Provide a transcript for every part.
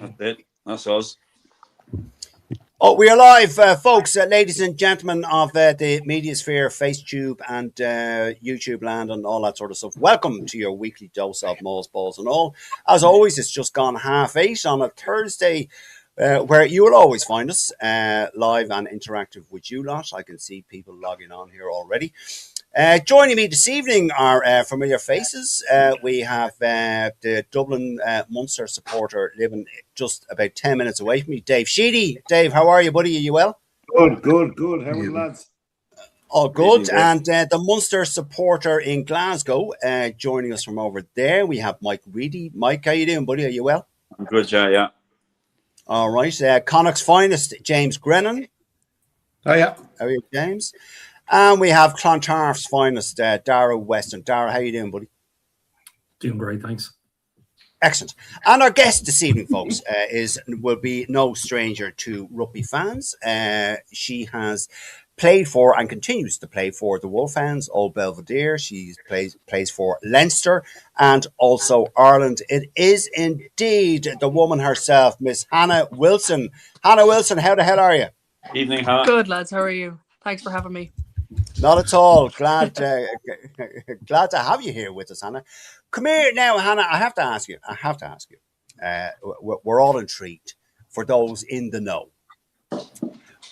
That's it. That's us. Oh, we are live, folks, ladies and gentlemen of the media sphere, FaceTube and YouTube land and all that sort of stuff. Welcome to your weekly dose of Mauls, Balls and all. As always, it's just gone 8:30 on a Thursday, where you will always find us live and interactive with you lot. I can see people logging on here already. Joining me this evening are familiar faces. We have the Dublin Munster supporter living just about 10 minutes away from me, Dave Sheedy. Dave, how are you, buddy? Are you well? Good. How are the lads? All good. And the Munster supporter in Glasgow, joining us from over there, we have Mike Reedy. Mike, how you doing, buddy? Are you well? I'm good, yeah. All right. Connacht's finest, James Grennan. Oh, yeah. How are you, James? And we have Clontarf's finest, Dara Weston. Dara, how you doing, buddy? Doing great, thanks. Excellent. And our guest this evening, folks, will be no stranger to rugby fans. She has played for and continues to play for the Wolfhounds, Old Belvedere. She plays for Leinster and also Ireland. It is indeed the woman herself, Miss Hannah Wilson. Hannah Wilson, how the hell are you? Evening, Hannah. Good, lads. How are you? Thanks for having me. Not at all. Glad to have you here with us, Hannah. Come here now, Hannah. I have to ask you. We're all intrigued for those in the know.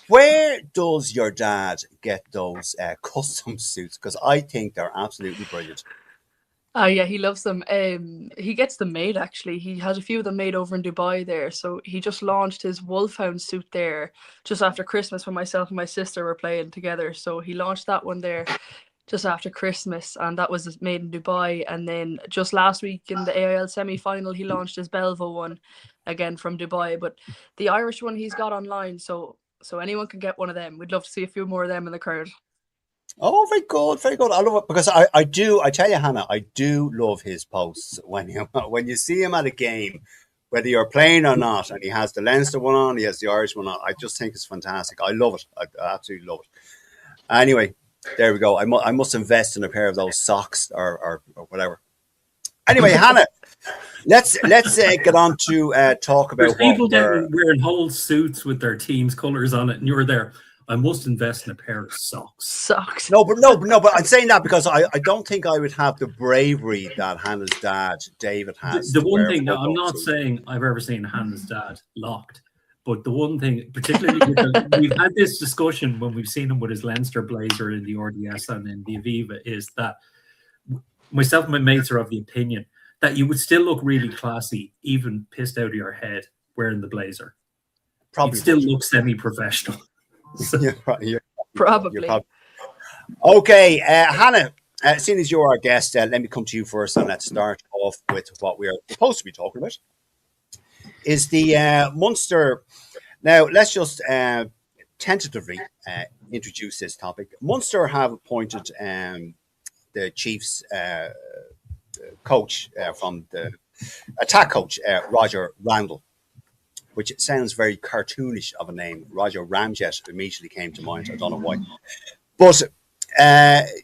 Where does your dad get those custom suits? Because I think they're absolutely brilliant. Yeah, he loves them. He gets them made, actually. He has a few of them made over in Dubai there. So he just launched his Wolfhound suit there just after Christmas when myself and my sister were playing together. So he launched that one there just after Christmas, and that was made in Dubai. And then just last week in the AIL semi-final, he launched his Belvo one again from Dubai. But the Irish one he's got online, so anyone can get one of them. We'd love to see a few more of them in the crowd. Oh, very good. I love it because I tell you, Hannah, I do love his posts when you see him at a game, whether you're playing or not, and he has the Leinster one on, he has the Irish one on. I just think it's fantastic. I love it. I absolutely love it. Anyway, there we go. I must invest in a pair of those socks or whatever. Anyway, Hannah, let's get on to talk about people wearing whole suits with their team's colours on it, and you're there. I must invest in a pair of socks. No, but I'm saying that because I don't think I would have the bravery that Hannah's dad, David, has. The one thing, now, I'm not saying I've ever seen Hannah's dad locked, but the one thing, particularly, we've had this discussion when we've seen him with his Leinster blazer in the RDS and in the Aviva, is that myself and my mates are of the opinion that you would still look really classy, even pissed out of your head, wearing the blazer. Probably still look semi-professional. So. Probably. Okay, Hannah, seeing as you're our guest, let me come to you first, and let's start off with what we are supposed to be talking about. Is the Munster. Now, let's just tentatively introduce this topic. Munster have appointed the Chiefs coach from the attack coach, Roger Randall, which sounds very cartoonish of a name. Roger Ramjet immediately came to mind. I don't know why. But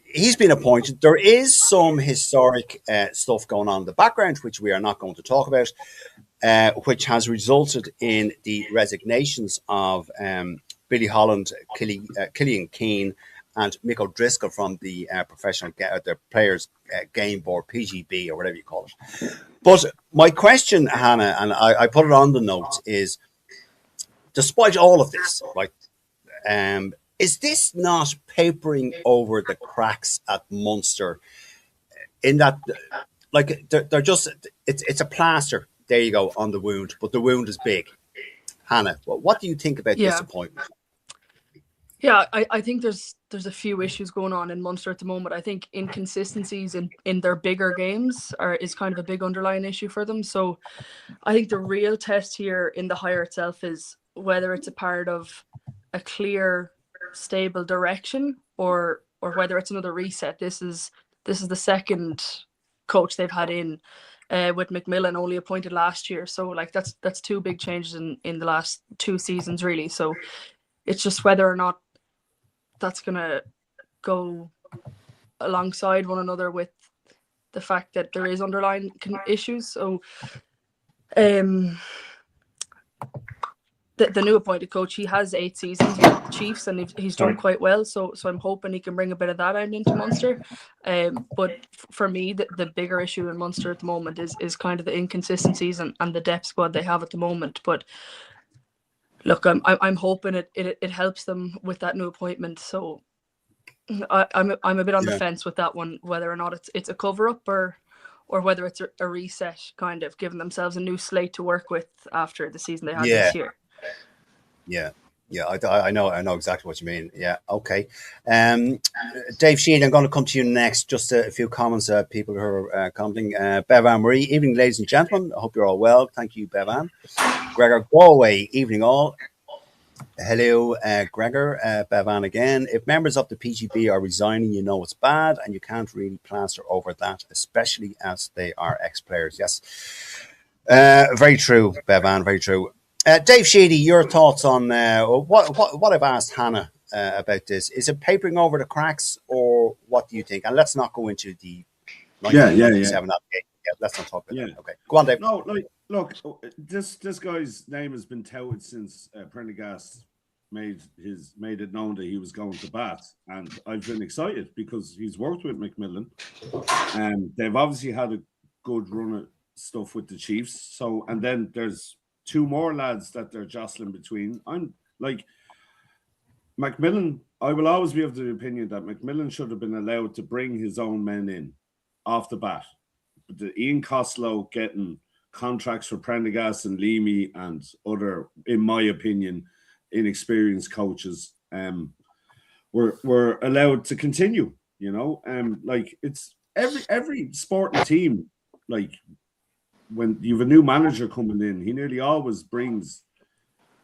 he's been appointed. There is some historic stuff going on in the background, which we are not going to talk about, which has resulted in the resignations of Billy Holland, Killian Keane, and Mick O'Driscoll from the professional the players game board, PGB, or whatever you call it. But my question, Hannah, and I put it on the notes, is, despite all of this, right, is this not papering over the cracks at Munster in that, like, they're just, it's a plaster, there you go, on the wound, but the wound is big. Hannah, what do you think about this appointment? Yeah, I think there's a few issues going on in Munster at the moment. I think inconsistencies in their bigger games is kind of a big underlying issue for them. So I think the real test here in the hire itself is whether it's a part of a clear, stable direction or whether it's another reset. This is the second coach they've had in with McMillan, only appointed last year. So like that's two big changes in the last 2 seasons, really. So it's just whether or not that's going to go alongside one another with the fact that there is underlying issues. So the new appointed coach, he has 8 seasons with the Chiefs, and he's done quite well. So I'm hoping he can bring a bit of that out into Munster. But for me, the bigger issue in Munster at the moment is kind of the inconsistencies and the depth squad they have at the moment. But look, I'm hoping it helps them with that new appointment. So I'm a bit on the fence with that one, whether or not it's a cover up or whether it's a reset, kind of giving themselves a new slate to work with after the season they had this year. Yeah, I know exactly what you mean. Yeah, okay. Dave Sheehan, I'm going to come to you next. Just a few comments, people who are commenting. Bevan Marie, evening, ladies and gentlemen. I hope you're all well. Thank you, Bevan. Gregor Galway, evening all. Hello, Gregor. Bevan again. If members of the PGB are resigning, you know it's bad, and you can't really plaster over that, especially as they are ex-players. Yes, very true, Bevan. Very true. Dave Sheedy, your thoughts on what I've asked Hannah about this? Is it papering over the cracks, or what do you think? And let's not go into the 1997 application. Yeah, let's not talk about that. Okay, go on, Dave. No, look, this guy's name has been touted since Prendergast made it known that he was going to bat, and I've been excited because he's worked with McMillan, and they've obviously had a good run of stuff with the Chiefs. So, and then there's 2 more lads that they're jostling between. I'm like McMillan. I will always be of the opinion that McMillan should have been allowed to bring his own men in off the bat. The Ian Costello getting contracts for Prendergast and Leamy and other, in my opinion, inexperienced coaches were allowed to continue. You know, like it's every sporting team. Like when you have a new manager coming in, he nearly always brings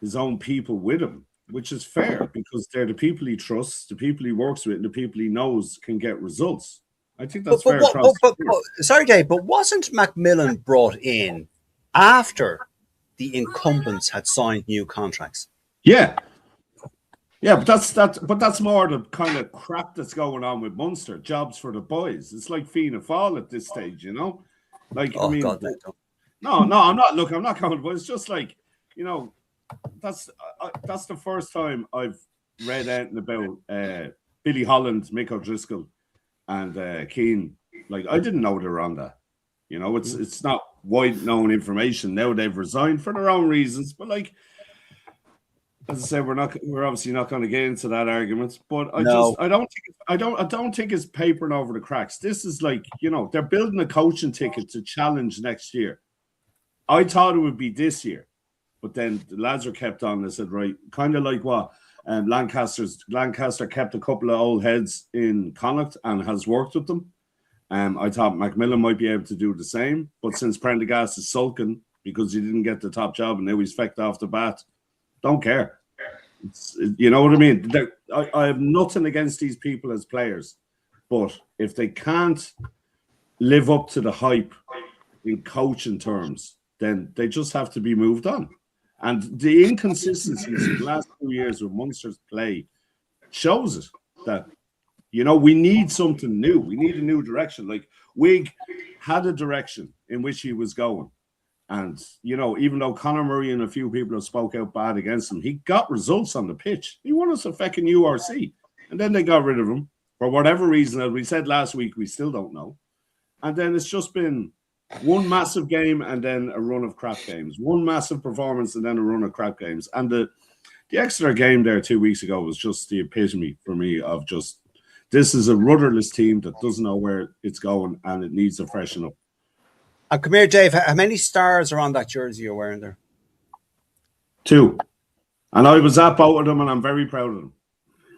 his own people with him, which is fair because they're the people he trusts, the people he works with, and the people he knows can get results. I think that's fair. Sorry, Dave, but wasn't McMillan brought in after the incumbents had signed new contracts? Yeah, but that's more the kind of crap that's going on with Munster. Jobs for the boys. It's like Fianna Fáil at this stage, you know. Like, I mean, God, no, I'm not. Look, I'm not coming, but it's just like, you know, that's the first time I've read anything about Billy Holland, Mick O'Driscoll, and Keane. Like, I didn't know they were on that. You know, it's not wide known information. Now they've resigned for their own reasons, but like, as I said, we're obviously not going to get into that argument. But I don't think it's papering over the cracks. This is like, you know, they're building a coaching ticket to challenge next year. I thought it would be this year, but then the lads are kept on. They said, right, kind of like what Lancaster kept a couple of old heads in Connacht and has worked with them. I thought McMillan might be able to do the same, but since Prendergast is sulking because he didn't get the top job and now he's fecked off the bat, don't care. You know what I mean? I have nothing against these people as players, but if they can't live up to the hype in coaching terms, then they just have to be moved on. And the inconsistencies in the last 2 years of Munster's play shows it that, you know, we need something new. We need a new direction. Like Wig had a direction in which he was going. And, you know, even though Conor Murray and a few people have spoke out bad against him, he got results on the pitch. He won us a fucking URC. And then they got rid of him for whatever reason. As we said last week, we still don't know. And then it's just been one massive game and then a run of crap games. One massive performance and then a run of crap games. And the Exeter game there 2 weeks ago was just the epitome for me of just, this is a rudderless team that doesn't know where it's going and it needs to freshen up. And come here, Dave. How many stars are on that jersey you're wearing there? 2. And I was at both of them, and I'm very proud of them.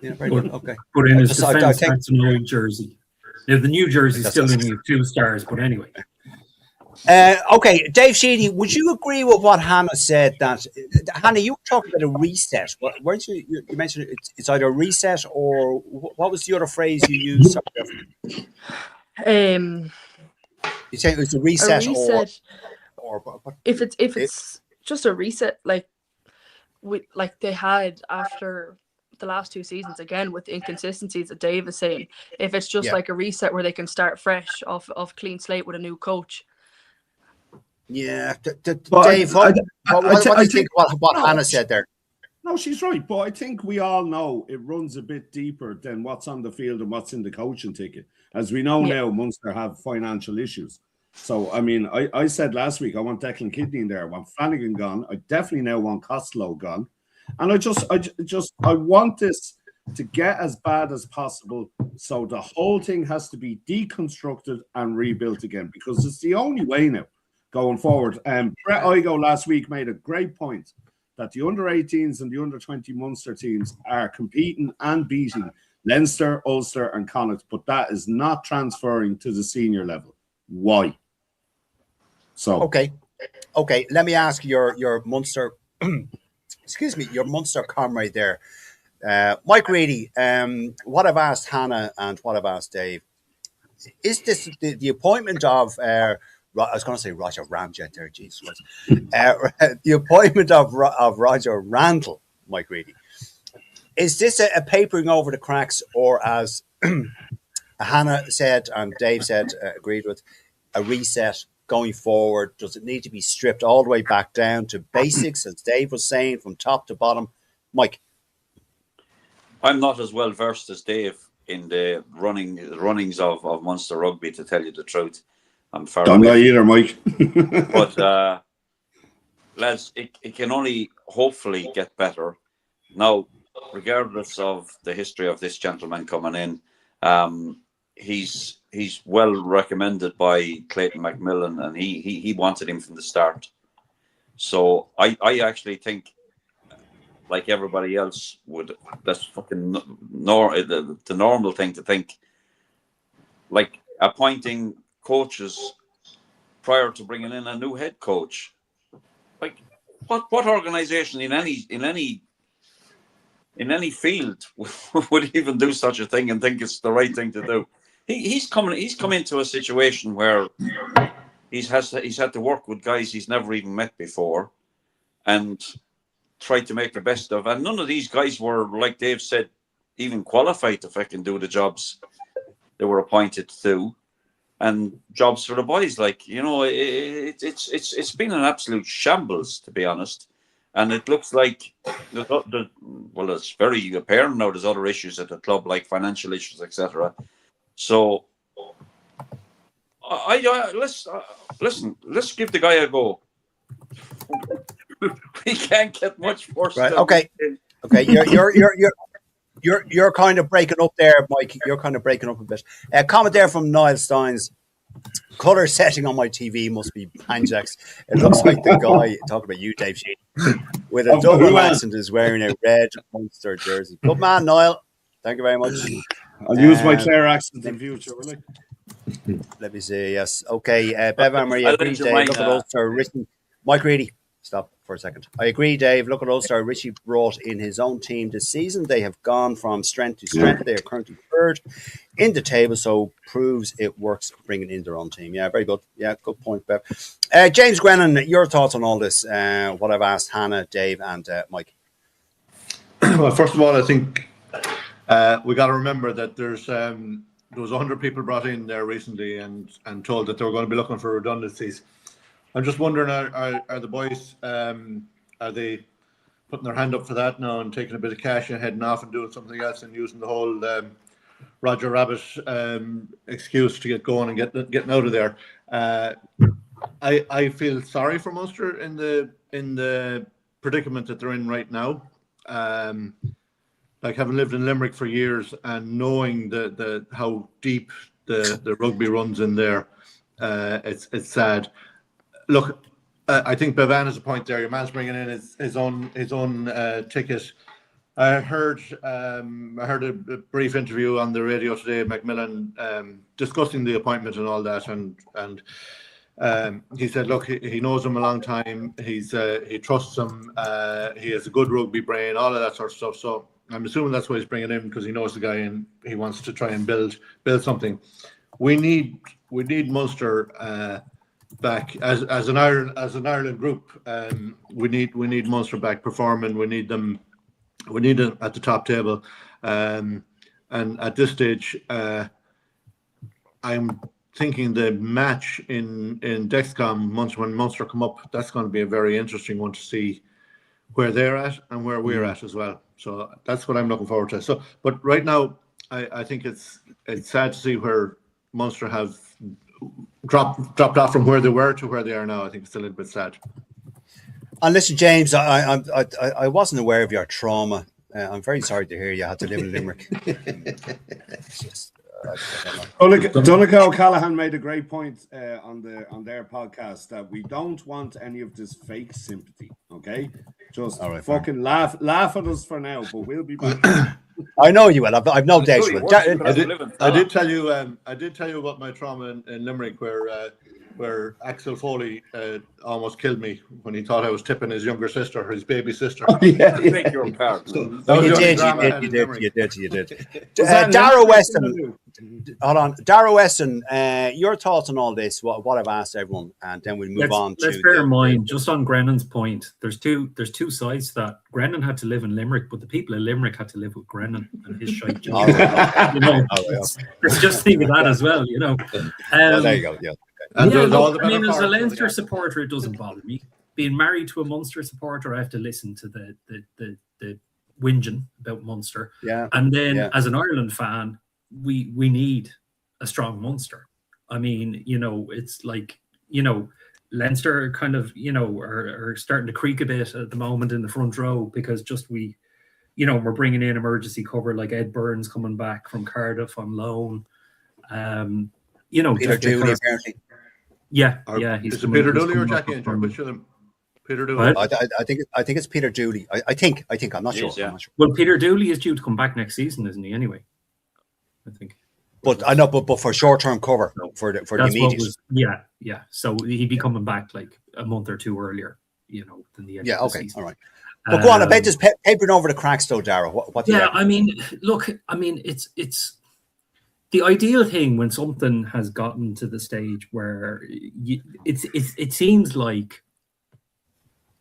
Yeah, very good. Okay. But in his defense, that's an old jersey. Now, the new jersey's still going to have 2 stars, but anyway. Okay, Dave Sheedy, would you agree with what Hannah said? That Hannah, you were talking about a reset, weren't you? You mentioned it's either a reset or what was the other phrase you used? You say it's a reset, or if it's just a reset, like they had after the last 2 seasons, again with the inconsistencies that Dave is saying, if it's just like a reset where they can start fresh off clean slate with a new coach. Yeah, Dave, what do you think what Hannah said there? No, she's right, but I think we all know it runs a bit deeper than what's on the field and what's in the coaching ticket. As we know now, Munster have financial issues. So, I mean, I said last week I want Declan Kidney in there. I want Flanagan gone. I definitely now want Costello gone. And I want this to get as bad as possible. So the whole thing has to be deconstructed and rebuilt again, because it's the only way now going forward. Brett Igo last week made a great point that the under-18s and the under-20 Munster teams are competing and beating Leinster, Ulster and Connacht, but that is not transferring to the senior level. Why? So okay. Let me ask your Munster, excuse me, your Munster comrade there, Mike Reedy. What I've asked Hannah and what I've asked Dave, is this the appointment of? I was going to say Roger Ramjet there, Jesus Christ. The appointment of Roger Randall, Mike Reedy. Is this a papering over the cracks, or as Hannah said and Dave said, agreed with, a reset going forward? Does it need to be stripped all the way back down to basics, as Dave was saying, from top to bottom? Mike? I'm not as well versed as Dave in the runnings of Munster rugby, to tell you the truth. I'm far don't know away either, Mike. but lads, it can only hopefully get better. Now, regardless of the history of this gentleman coming in, he's well recommended by Clayton McMillan, and he wanted him from the start. So I actually think, like everybody else would, that's fucking the normal thing to think. Like appointing coaches prior to bringing in a new head coach. Like what organization in any field would even do such a thing and think it's the right thing to do? He's come into a situation where he's had to work with guys he's never even met before and try to make the best of. And none of these guys were, like Dave said, even qualified to fucking do the jobs they were appointed to. And jobs for the boys, like, you know, it's been an absolute shambles, to be honest. And it looks like well, it's very apparent now there's other issues at the club, like financial issues, etc. So let's give the guy a go. We can't get much worse. Right. Okay. You're kind of breaking up there, Mike. You're kind of breaking up a bit. Comment there from Niall Steins. Color setting on my TV must be Panjax. It looks like the guy talking about you, Dave Sheedy, with a double accent is wearing a red Munster jersey. Good man, Niall. Thank you very much. I'll use my Clare accent in future, will I? Let me see. Yes. Okay. Bevan Marie, agree, Dave. Look at Ulster. Mike Reedy. Stop for a second. I agree, Dave. Look at Ulster. Richie brought in his own team this season. They have gone from strength to strength. They are currently third in the table, so proves it works bringing in their own team. Yeah, very good. Yeah, good point, Bev. James Grennan, your thoughts on all this? What I've asked Hannah, Dave, and Mike. Well, first of all, I think we got to remember that there was 100 people brought in there recently and told that they were going to be looking for redundancies. I'm just wondering, are the boys, are they putting their hand up for that now and taking a bit of cash and heading off and doing something else and using the whole Roger Rabbit excuse to get going and getting out of there? I feel sorry for Munster in the predicament that they're in right now. Like having lived in Limerick for years and knowing the how deep the rugby runs in there, it's sad. Look, I think Bevan has a point there. Your man's bringing in his own ticket. I heard a brief interview on the radio today, Macmillan, discussing the appointment and all that, and he said, look, he knows him a long time. He trusts him. He has a good rugby brain, all of that sort of stuff. So I'm assuming that's why he's bringing him, because he knows the guy and he wants to try and build something. We need Munster back as an Ireland group. We need Munster back performing. We need them at the top table. And at this stage, I'm thinking the match in Dexcom when Munster come up, that's going to be a very interesting one to see where they're at and where we're at as well. So that's what I'm looking forward to. So, but right now, I think it's sad to see where Munster have dropped off from where they were to where they are now. I think it's a little bit sad. And listen, James, I wasn't aware of your trauma. I'm very sorry to hear you had to live in Limerick. It's just, Donegal O'Callaghan made a great point on their podcast that we don't want any of this fake sympathy. Okay, just fucking laugh at us for now, but we'll be back. I know you will. I've no doubt you will. I did tell you about my trauma in Limerick, where Axel Foley almost killed me when he thought I was tipping his younger sister, his baby sister. Oh, yeah. You make your part. You did. Darrow Weston, hold on. Darrow Weston, your thoughts on all this? What I've asked everyone, and then we'll move on. Let's bear in mind, just on Grennan's point, there's two sides to that. Grennan had to live in Limerick, but the people in Limerick had to live with Grennan and his shite job. Let's just think of that as well. There you go. Yeah. And as a Leinster supporter, it doesn't bother me. Being married to a Munster supporter, I have to listen to the whinging about Munster. Yeah. And then as an Ireland fan, we need a strong Munster. I mean, it's like, Leinster kind of, are starting to creak a bit at the moment in the front row because we're bringing in emergency cover like Ed Burns coming back from Cardiff on loan. Peter Dooley, apparently. Yeah. Is it Peter Dooley or Jackie Inter? Which of them? Peter Dooley. I think it's Peter Dooley. I think I'm not sure. I'm not sure. Well, Peter Dooley is due to come back next season, isn't he? Anyway, I think. But I know, but for short-term cover for the immediate. Yeah. So he'd be coming back like a month or two earlier, than the end. Yeah. Of the Okay. season. All right. But go on. I bet this papering over the cracks, though, Darragh. What do you reckon? I mean, look. I mean, it's the ideal thing when something has gotten to the stage where it seems like,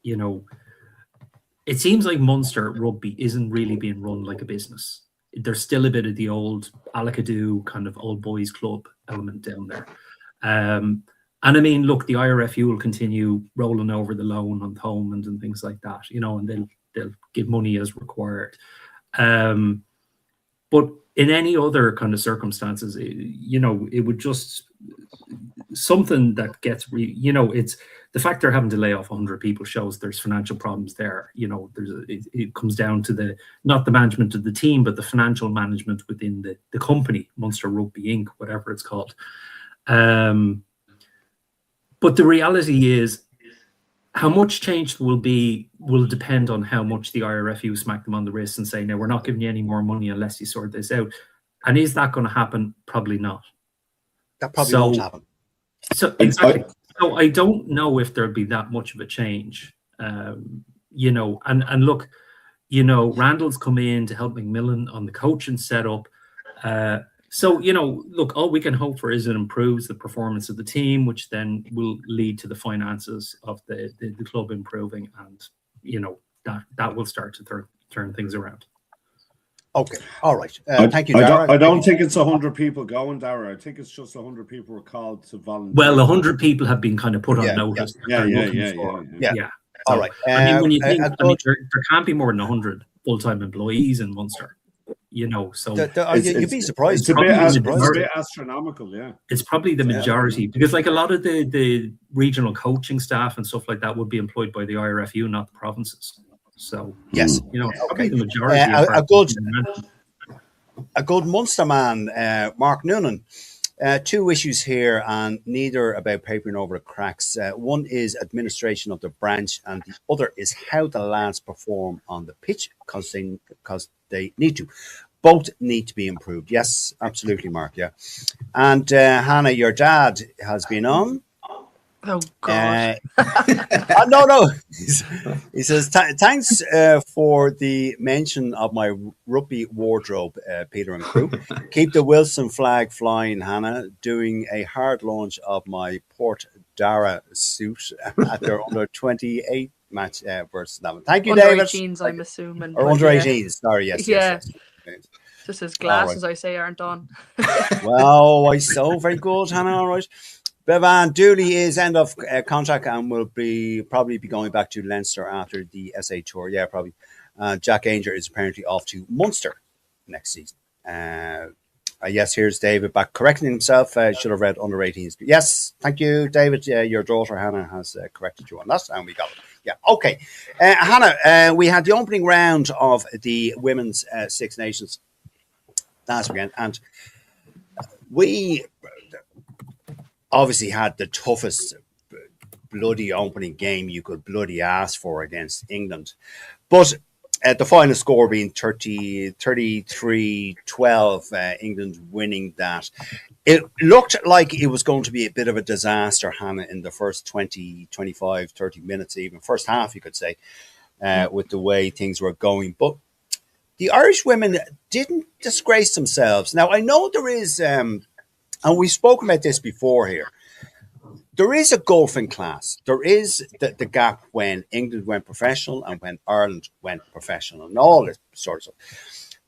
it seems like Munster rugby isn't really being run like a business. There's still a bit of the old Alakadoo kind of old boys club element down there. And I mean, look, the IRFU will continue rolling over the loan on Thomond and things like that, and they'll give money as required. But in any other kind of circumstances, it would just something that gets, it's the fact they're having to lay off 100 people shows there's financial problems there. It comes down to not the management of the team, but the financial management within the company, Munster Rugby Inc., whatever it's called. But the reality is, how much change will depend on how much the IRFU smack them on the wrist and say, no, we're not giving you any more money unless you sort this out. And is that going to happen? Probably not. That probably won't happen. So exactly. So I don't know if there'll be that much of a change. And look, Randall's come in to help McMillan on the coaching setup. So, look, all we can hope for is it improves the performance of the team, which then will lead to the finances of the club improving. And, that will start to turn things around. Okay. All right. Thank you, Darragh. I don't think it's 100 people going, Darragh. I think it's just 100 people were called to volunteer. Well, 100 people have been kind of put on notice. Yeah. All right. I mean, when you think, there can't be more than 100 full-time employees in Munster. So you'd be surprised. It's a bit astronomical, yeah. It's probably the majority because, like, a lot of the regional coaching staff and stuff like that would be employed by the IRFU, not the provinces. So yes, probably the majority. A good Munster man, Mark Noonan. Two issues here, and neither about papering over the cracks. One is administration of the branch, and the other is how the lads perform on the pitch because they need to. Both need to be improved. Yes, absolutely, Mark. Yeah, and Hannah, your dad has been on. Oh God! No. He says, "Thanks for the mention of my rugby wardrobe, Peter and crew. Keep the Wilson flag flying, Hannah. Doing a hard launch of my Port Dara suit at their under 28 match versus that one. Thank you, under David. 18s, I'm assuming. Or under 18s. Sorry, yes. Yes. Just his glasses, I say, aren't on. Well, I so very good, Hannah. All right. Bevan Dooley is end of contract and will probably be going back to Leinster after the SA Tour. Yeah, probably. Jack Ainger is apparently off to Munster next season. Yes, here's David back correcting himself. Should have read under 18s. Yes, thank you, David. Your daughter Hannah has corrected you on that, and we got it. Yeah, okay. Hannah, we had the opening round of the Women's Six Nations last weekend, and we obviously had the toughest bloody opening game you could bloody ask for against England. But the final score being 33-12, England winning that. It looked like it was going to be a bit of a disaster, Hannah, in the first 20, 25, 30 minutes, even first half, you could say, with the way things were going. But the Irish women didn't disgrace themselves. Now, I know there is, and we've spoken about this before here, there is a gulf in class. There is the gap when England went professional and when Ireland went professional and all this sort of stuff.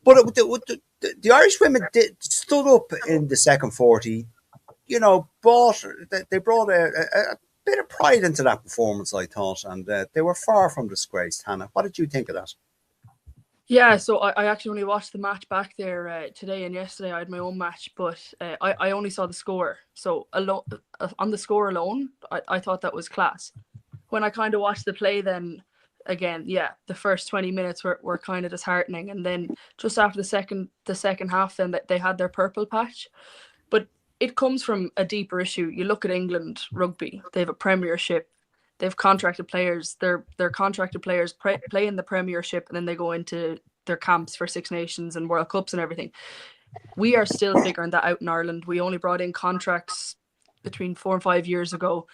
But the Irish women stood up in the second 40, they brought a bit of pride into that performance, I thought, and they were far from disgraced. Hannah, what did you think of that? Yeah, so I actually only watched the match back there today and yesterday. I had my own match, but I only saw the score. So on the score alone, I thought that was class. When I kind of watched the play then, again, yeah, the first 20 minutes were kind of disheartening. And then just after the second half, then they had their purple patch. But it comes from a deeper issue. You look at England rugby, they have a premiership. They've contracted players. They're contracted players play in the Premiership, and then they go into their camps for Six Nations and World Cups and everything. We are still figuring that out in Ireland. We only brought in contracts between 4 and 5 years ago.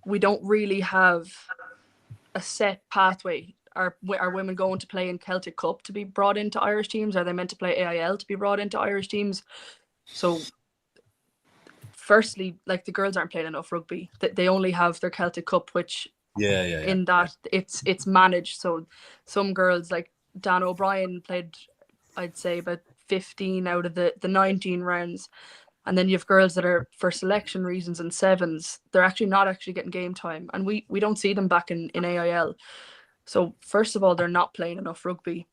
We don't really have a set pathway. Are women going to play in Celtic Cup to be brought into Irish teams? Are they meant to play AIL to be brought into Irish teams? So firstly, like, the girls aren't playing enough rugby. They only have their Celtic Cup, which in that it's managed. So some girls like Dan O'Brien played, I'd say, about 15 out of the 19 rounds. And then you have girls that are for selection reasons and sevens. They're actually not actually getting game time. And we don't see them back in AIL. So first of all, they're not playing enough rugby.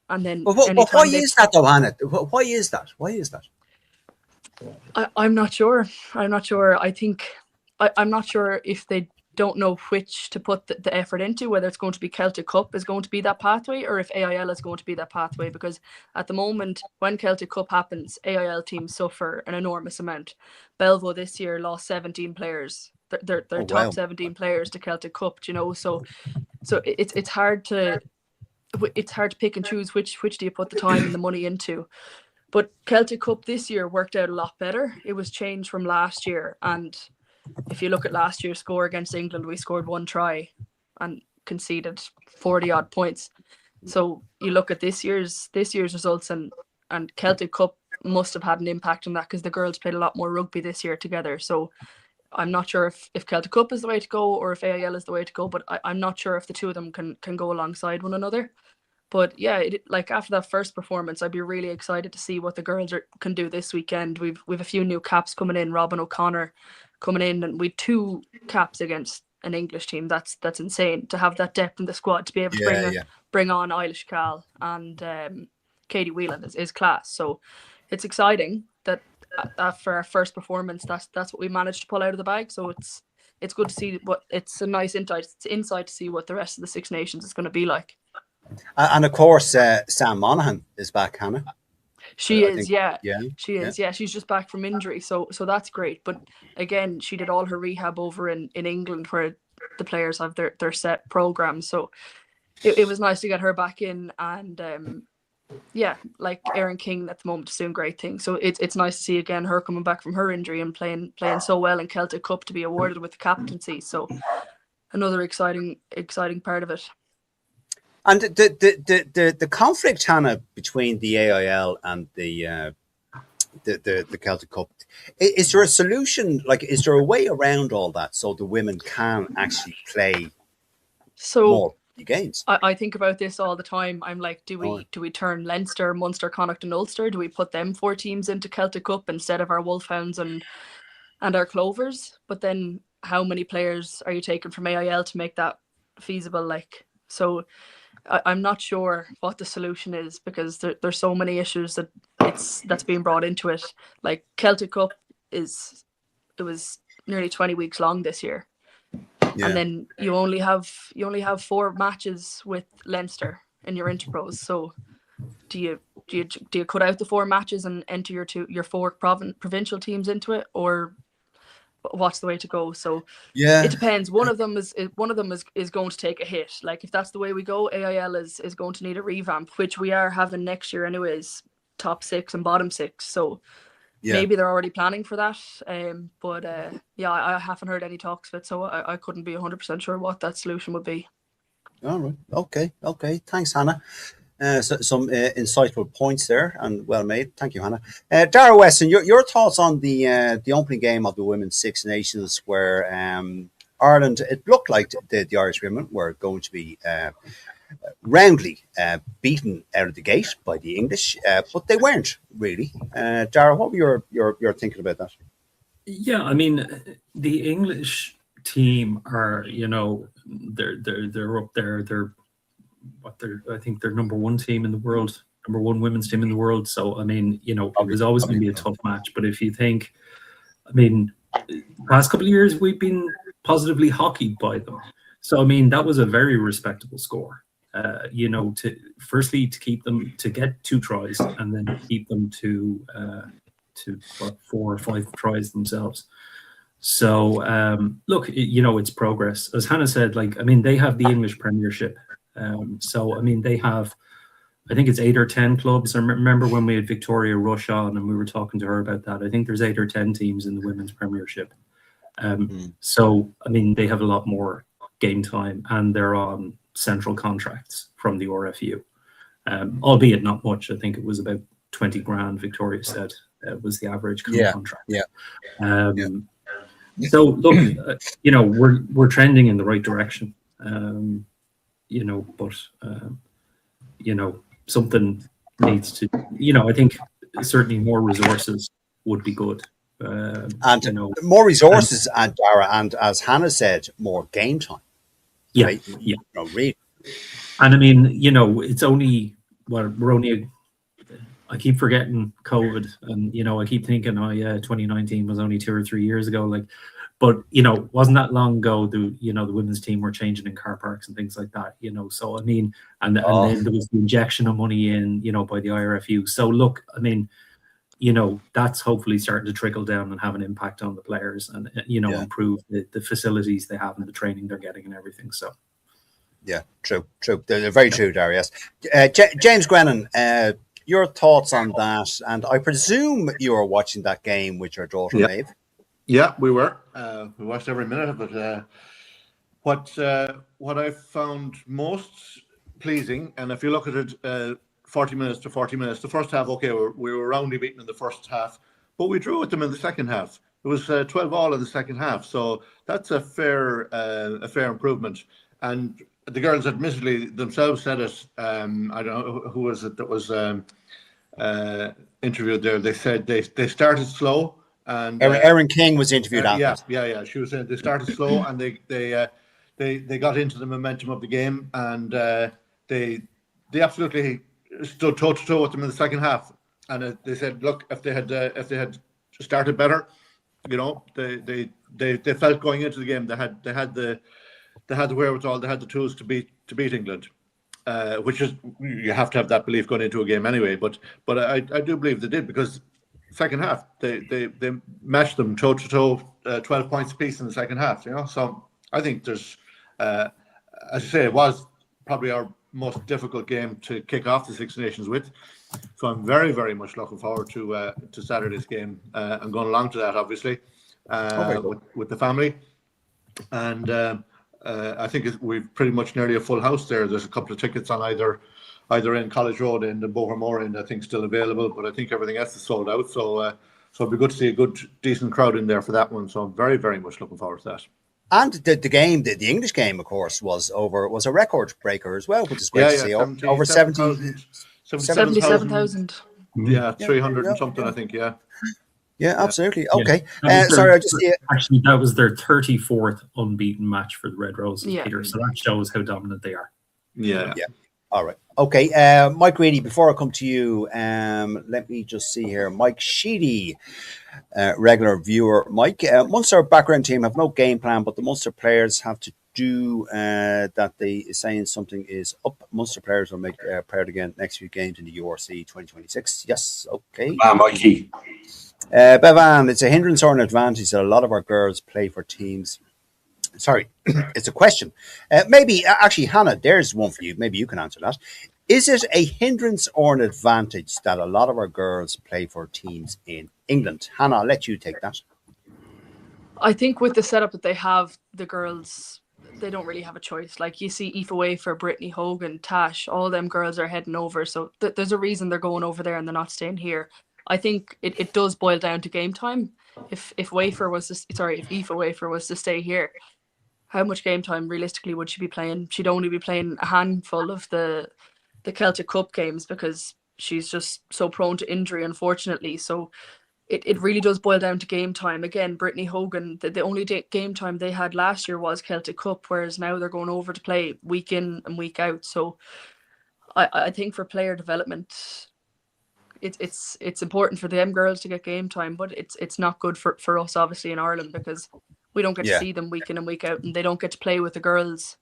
And then but why is that though, Hannah? Why is that? I'm not sure. I'm not sure. I think I'm not sure if they don't know which to put the effort into, whether it's going to be Celtic Cup is going to be that pathway or if AIL is going to be that pathway. Because at the moment, when Celtic Cup happens, AIL teams suffer an enormous amount. Belvo this year lost 17 players. Their top 17 players to Celtic Cup, so it's hard to pick and choose which do you put the time and the money into. But Celtic Cup this year worked out a lot better. It was changed from last year. And if you look at last year's score against England, we scored 1 try and conceded 40 odd points. So you look at this year's results, and Celtic Cup must have had an impact on that because the girls played a lot more rugby this year together. So I'm not sure if Celtic Cup is the way to go or if AIL is the way to go, but I'm not sure if the two of them can go alongside one another. But yeah, like after that first performance, I'd be really excited to see what the girls can do this weekend. We've a few new caps coming in. Robin O'Connor coming in, and we 2 caps against an English team. That's insane to have that depth in the squad to be able to bring on Eilish Cal and Katie Whelan is class. So it's exciting that for our first performance, that's what we managed to pull out of the bag. So it's good to see it's a nice insight to see what the rest of the Six Nations is going to be like. And of course, Sam Monaghan is back, Hannah. She is. She's just back from injury, so that's great. But again, she did all her rehab over in England, where the players have their set programs. So it was nice to get her back in, and like Erin King at the moment is doing great things. So it's nice to see again her coming back from her injury and playing so well in Celtic Cup to be awarded with the captaincy. So another exciting part of it. And the conflict, Hannah, between the AIL and the Celtic Cup, is there a solution? Like, is there a way around all that so the women can actually play more games? I think about this all the time. I'm like, do we turn Leinster, Munster, Connacht, and Ulster? Do we put them 4 teams into Celtic Cup instead of our Wolfhounds and and our Clovers, but then how many players are you taking from AIL to make that feasible? Like, so I'm not sure what the solution is, because there's so many issues that's being brought into it. Like Celtic Cup it was nearly 20 weeks long this year. Yeah. And then you only have 4 matches with Leinster in your interpros. So do you cut out the 4 matches and enter your 4 provincial teams into it, or what's the way to go? So Yeah. it depends. One of them is going to take a hit. Like, if that's the way we go, AIL is going to need a revamp, which we are having next year anyways, top 6 and bottom 6. So maybe they're already planning for that. But I haven't heard any talks of it, so I couldn't be 100% sure what that solution would be. All right. Okay. Thanks, Hannah. Some insightful points there, and well made. Thank you, Hannah. Dara Weston, your thoughts on the opening game of the Women's Six Nations, where Ireland, it looked like the Irish women were going to be roundly beaten out of the gate by the English, but they weren't really. Dara, what were your thinking about that? Yeah, I mean, the English team are, they're up there. I think they're number 1 team in the world, number 1 women's team in the world. So, I mean, it was always going to be a tough match. But if you think, I mean, the past couple of years, we've been positively hockeyed by them. So, I mean, that was a very respectable score, to keep them to get 2 tries and then keep them to 4 or 5 tries themselves. So, look, it's progress. As Hannah said, like, I mean, they have the English Premiership. So, I mean, they have, I think it's 8 or 10 clubs. I remember when we had Victoria Rush on and we were talking to her about that. I think there's 8 or 10 teams in the Women's Premiership. So, I mean, they have a lot more game time, and they're on central contracts from the RFU, albeit not much. I think it was about 20 grand, Victoria said, was the average contract. So, look, we're trending in the right direction. But something needs to, I think certainly more resources would be good. More resources, and Dara, and as Hannah said, more game time. Yeah, right? yeah. Really. And I mean, it's only, we're only, I keep forgetting COVID, and, I keep thinking, 2019 was only 2 or 3 years ago. Like, but, wasn't that long ago, the women's team were changing in car parks and things like that, so, I mean, and then there was the injection of money in, by the IRFU. So, look, I mean, that's hopefully starting to trickle down and have an impact on the players and, improve the facilities they have and the training they're getting and everything. So, yeah, true. They're very true, Darius. James Grennan, your thoughts on that? And I presume you were watching that game with your daughter, Maeve. Yeah, we were. We watched every minute of it. What I found most pleasing, and if you look at it, 40 minutes to 40 minutes, the first half, okay, we were roundly beaten in the first half, but we drew with them in the second half. It was 12-all in the second half, so that's a fair improvement. And the girls, admittedly, themselves said it. I don't know who was it that was interviewed there. They said they started slow. And Erin King was interviewed after. Yeah. She was saying they started slow and they got into the momentum of the game, and they absolutely stood toe to toe with them in the second half. And they said, look, if they had started better, they felt going into the game they had the wherewithal, they had the tools to beat England. Which is, you have to have that belief going into a game anyway. But I do believe they did, because second half they matched them toe to toe, 12 points apiece in the second half. So I think there's, as I say, it was probably our most difficult game to kick off the Six Nations with. So I'm very, very much looking forward to Saturday's game. I'm going along to that, obviously, with the family, and I think we've pretty much nearly a full house there. There's a couple of tickets on either end, College Road end and Bohermore end, I think, still available, but I think everything else is sold out. So it'd be good to see a good, decent crowd in there for that one. So I'm very, very much looking forward to that. And the game, the English game, of course, was a record breaker as well, which is great to see. Over 77,000. Yeah, 300 and something, I think. Yeah. Yeah, absolutely. Yeah. Okay. That was Sorry, I just actually that was their 34th unbeaten match for the Red Roses, Yeah. Peter. So that shows how dominant they are. Yeah. All right. Okay. Mike Reedy, before I come to you, let me just see here. Mike Sheedy, regular viewer. Mike, Munster background team have no game plan, but the Munster players have to do that. They saying something is up. Munster players will make proud again next few games in the URC 2026. Yes. Okay. Mikey. Bevan, it's a hindrance or an advantage that a lot of our girls play for teams. Sorry, it's a question. Maybe, actually, Hannah, there's one for you. Maybe you can answer that. Is it a hindrance or an advantage that a lot of our girls play for teams in England? Hannah, I'll let you take that. I think with the setup that they have, the girls, they don't really have a choice. Like you see Aoife Wafer, Brittany Hogan, Tash, all them girls are heading over. So there's a reason they're going over there and they're not staying here. I think it does boil down to game time. If Aoife Wafer was to stay here, how much game time realistically would she be playing? She'd only be playing a handful of the Celtic Cup games because she's just so prone to injury, unfortunately. So it really does boil down to game time. Again, Brittany Hogan, the only game time they had last year was Celtic Cup, whereas now they're going over to play week in and week out. So I think for player development, it's important for them girls to get game time, but it's not good for us obviously in Ireland because we don't get to see them week in and week out, and they don't get to play with the girls.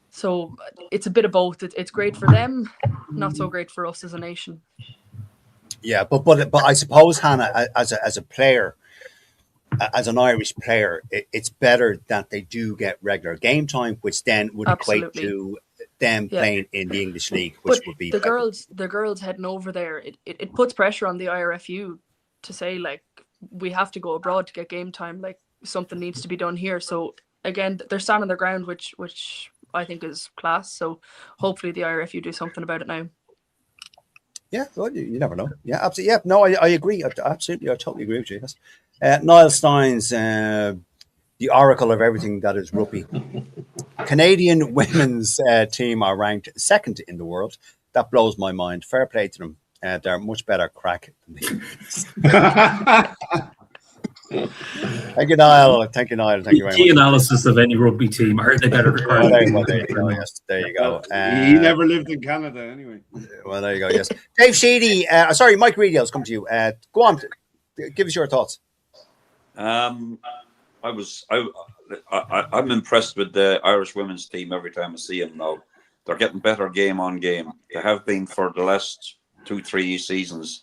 So it's a bit of both. It's great for them, not so great for us as a nation. Yeah, but I suppose, Hannah, as a player, as an Irish player, it's better that they do get regular game time, which then would equate to them playing in the English league, which would be the girls heading over there. It puts pressure on the IRFU to say, like, we have to go abroad to get game time. Like, something needs to be done here. So again, they're standing their ground, which I think is class. So hopefully the IRFU do something about it now. Yeah, well, you never know. Yeah, absolutely. Yeah, no, I agree. Absolutely, I totally agree with you. Yes. Niall Stein's the oracle of everything that is rugby. Canadian women's team are ranked second in the world. That blows my mind. Fair play to them. They're much better crack than me. Thank you, Niall. Thank you, Niall. Thank you very much. Key analysis of any rugby team. Are they better? There you go. Yes, there you go. He never lived in Canada anyway. Well, there you go. Yes, Dave Sheedy. Sorry, Mike Reedy. I'll come to you. Go on. Give us your thoughts. I'm impressed with the Irish women's team every time I see them now. They're getting better game on game. They have been for the last 2-3 seasons.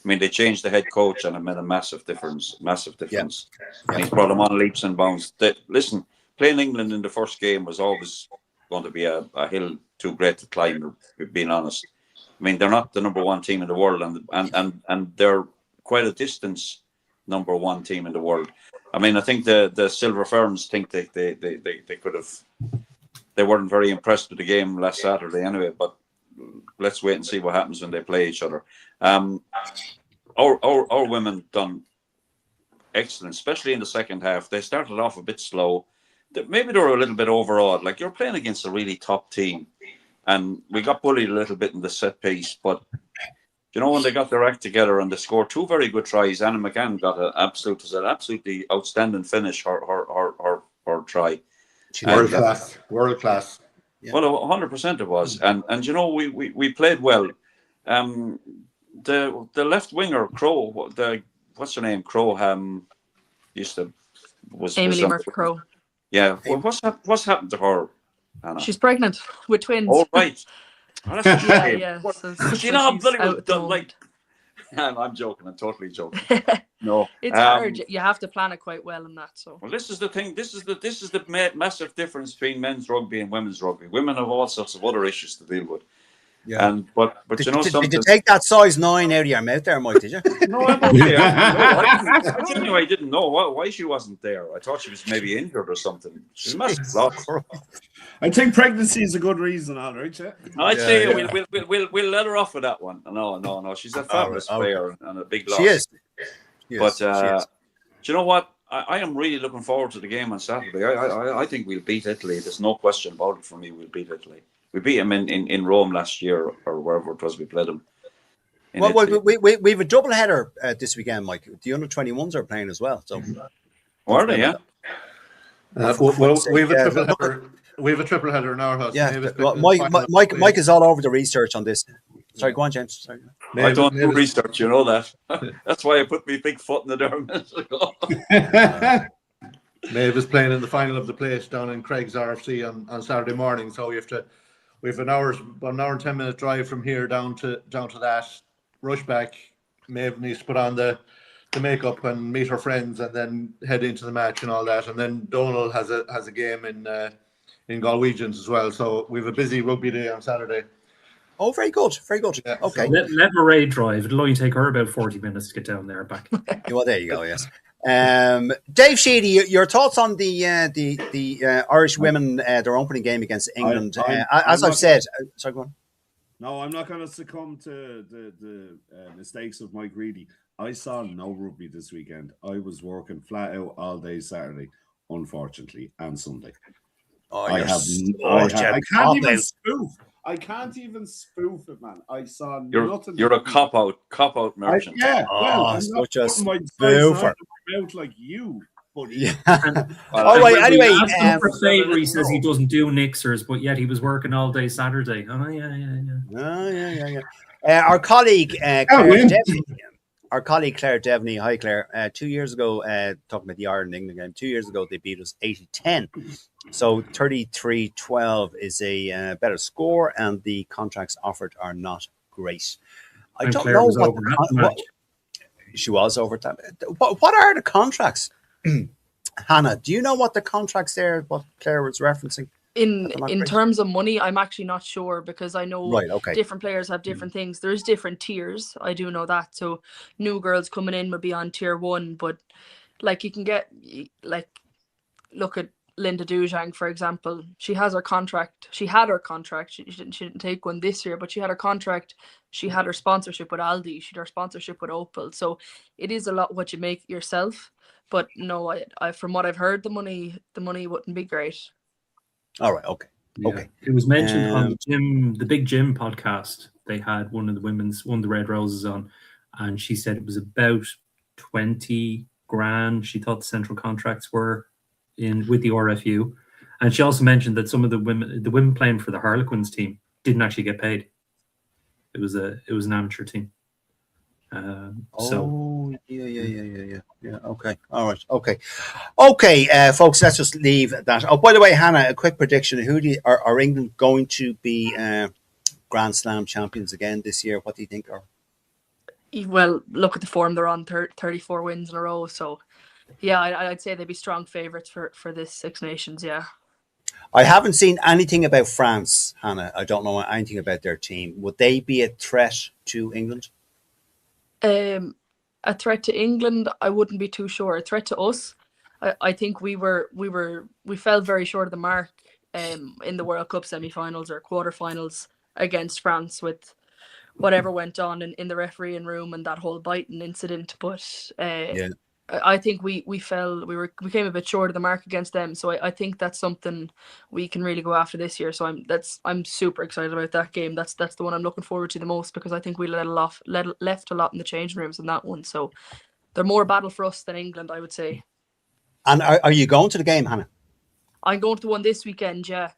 I mean, they changed the head coach and it made a massive difference. Yeah. And he's brought them on leaps and bounds. Listen, playing England in the first game was always going to be a hill too great to climb, being honest. I mean, they're not the number one team in the world, and they're quite a distance number one team in the world. I mean, I think the Silver Ferns think they could have. They weren't very impressed with the game last Saturday anyway, but let's wait and see what happens when they play each other. Our women done excellent, especially in the second half. They started off a bit slow. Maybe they were a little bit overawed. Like, you're playing against a really top team, and we got bullied a little bit in the set piece. But you know, when they got their act together and they scored 2 very good tries, Anna McCann got an absolutely outstanding finish. Her try. World class. Yeah. Well, 100% it was, and you know, we played well. The left winger Crow, what's her name? Crow was Emily Murphy-Crowe. Yeah, well, what's happened to her, Anna? She's pregnant with twins. Oh, right. Oh, that's yeah. So you know, she's bloody well out at the done. moment. Like, I'm joking. I'm totally joking. No, it's hard. You have to plan it quite well in that. So. Well, this is the thing. This is the massive difference between men's rugby and women's rugby. Women have all sorts of other issues to deal with. Yeah. But you know something. Did you take that size 9 out of your mouth there, Mike? Did you? No, I'm okay. I genuinely didn't know why she wasn't there. I thought she was maybe injured or something. She must have lost. I think pregnancy is a good reason, all right? Yeah. I'd say we'll let her off with that one. No. She's a fabulous player and a big loss. She is. But do you know what? I am really looking forward to the game on Saturday. I think we'll beat Italy. There's no question about it for me. We'll beat Italy. We beat them in Rome last year or wherever it was we played them. Well, we have a double header this weekend, Mike. The under-21s are playing as well. So, Are they? Yeah. Well, we have a triple header. We have a triple header in our house. Yeah. Well, Mike is all over the research on this. Sorry, go on, James. Sorry. I don't do research, you know that. That's why I put my big foot in the door minutes ago. Maeve is playing in the final of the place down in Craig's RFC on Saturday morning, so we have an hour and 10 minute drive from here down to that. Rush back. Maeve needs to put on the makeup and meet her friends, and then head into the match and all that. And then Donal has a game in Galwegians as well. So we have a busy rugby day on Saturday. Oh, very good, very good. Yeah, okay, so let Murray drive. It'll only take her about 40 minutes to get down there and back. Well, there you go. Yes. Dave Sheedy, your thoughts on the Irish women, their opening game against England? As I've said, sorry, go on. No, I'm not going to succumb to the mistakes of Mike Reedy. I saw no rugby this weekend. I was working flat out all day Saturday, unfortunately, and Sunday. Oh, I can't even spoof it, man. I saw nothing. You're a cop out merchant. I'm not putting my spoofer out like you. But yeah. Anyway, for a favor, he says he doesn't do Nixers, but yet he was working all day Saturday. Oh yeah. Our colleague Claire Devaney. Hi, Claire. 2 years ago, talking about the Ireland-England game, 2 years ago, they beat us 80-10. So 33-12 is a better score, and the contracts offered are not great. I don't know what she was over time. What are the contracts? Hannah, do you know what the contracts there, what Claire was referencing? In terms of money, I'm actually not sure, because I know different players have different things. There's different tiers. I do know that. So new girls coming in would be on tier 1, but like you can get, like, look at Linda Dujang, for example. She has her contract. She had her contract. She didn't take one this year, but she had her contract. She had her sponsorship with Aldi. She had her sponsorship with Opel. So it is a lot what you make yourself. But no, I from what I've heard, the money wouldn't be great. All right. Okay. Yeah. Okay. It was mentioned on the Big Jim podcast. They had one of the Red Roses on, and she said it was about 20 grand. She thought the central contracts were with the RFU, and she also mentioned that some of the women playing for the Harlequins team didn't actually get paid. It was an amateur team. Yeah. Okay. All right. Okay. Folks, let's just leave that. Oh, by the way, Hannah, a quick prediction: are England going to be Grand Slam champions again this year? What do you think? Well, look at the form they're on, 34 wins in a row. So, yeah, I'd say they'd be strong favourites for this Six Nations. Yeah. I haven't seen anything about France, Hannah. I don't know anything about their team. Would they be a threat to England? A threat to England, I wouldn't be too sure. A threat to us, I think we fell very short of the mark in the World Cup semi-finals or quarterfinals against France with whatever went on in the refereeing room and that whole biting incident. But I think we came a bit short of the mark against them. So I think that's something we can really go after this year. So I'm super excited about that game. That's the one I'm looking forward to the most, because I think we left a lot in the changing rooms in that one. So they're more battle for us than England, I would say. And are you going to the game, Hannah? I'm going to the one this weekend. Yeah,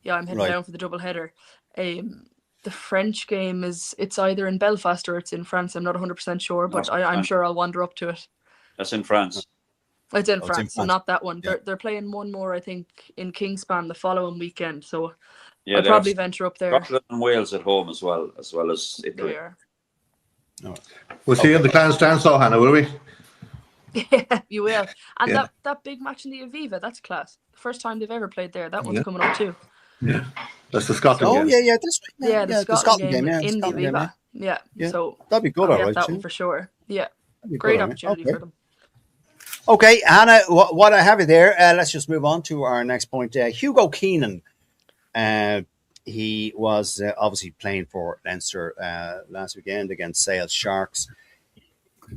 I'm heading down for the double header. The French game it's either in Belfast or it's in France. I'm not 100% sure, but I'm sure I'll wander up to it. That's in France. It's in France, so not that one. Yeah. They're playing one more, I think, in Kingspan the following weekend. So I'll probably venture up there. Scotland and Wales at home as well as Italy. We'll see you in the Clan Stand, so Hannah, will we? Yeah, you will. And that big match in the Aviva, that's class. The first time they've ever played there. That one's coming up too. Yeah, that's the Scotland game. The Scotland game in the Aviva. Yeah, so that'd be good, all right. That one for sure. Yeah, great opportunity for them. Okay, Hannah, what I have you there, let's just move on to our next point. Hugo Keenan, he was obviously playing for Leinster last weekend against Sale Sharks.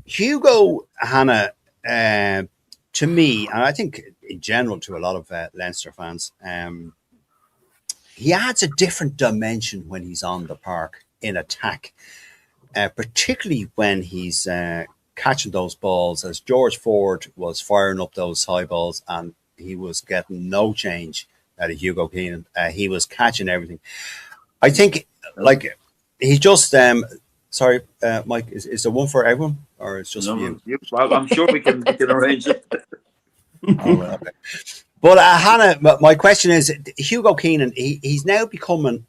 Hugo, Hannah, to me, and I think in general to a lot of Leinster fans, he adds a different dimension when he's on the park in attack. particularly when he's catching those balls, as George Ford was firing up those high balls and he was getting no change out of Hugo Keenan. He was catching everything. I think, like, he just, sorry, Mike, is there one for everyone or it's just for you? Well, I'm sure we can arrange it. Oh, okay. But Hannah, my question is, Hugo Keenan, he's now becoming,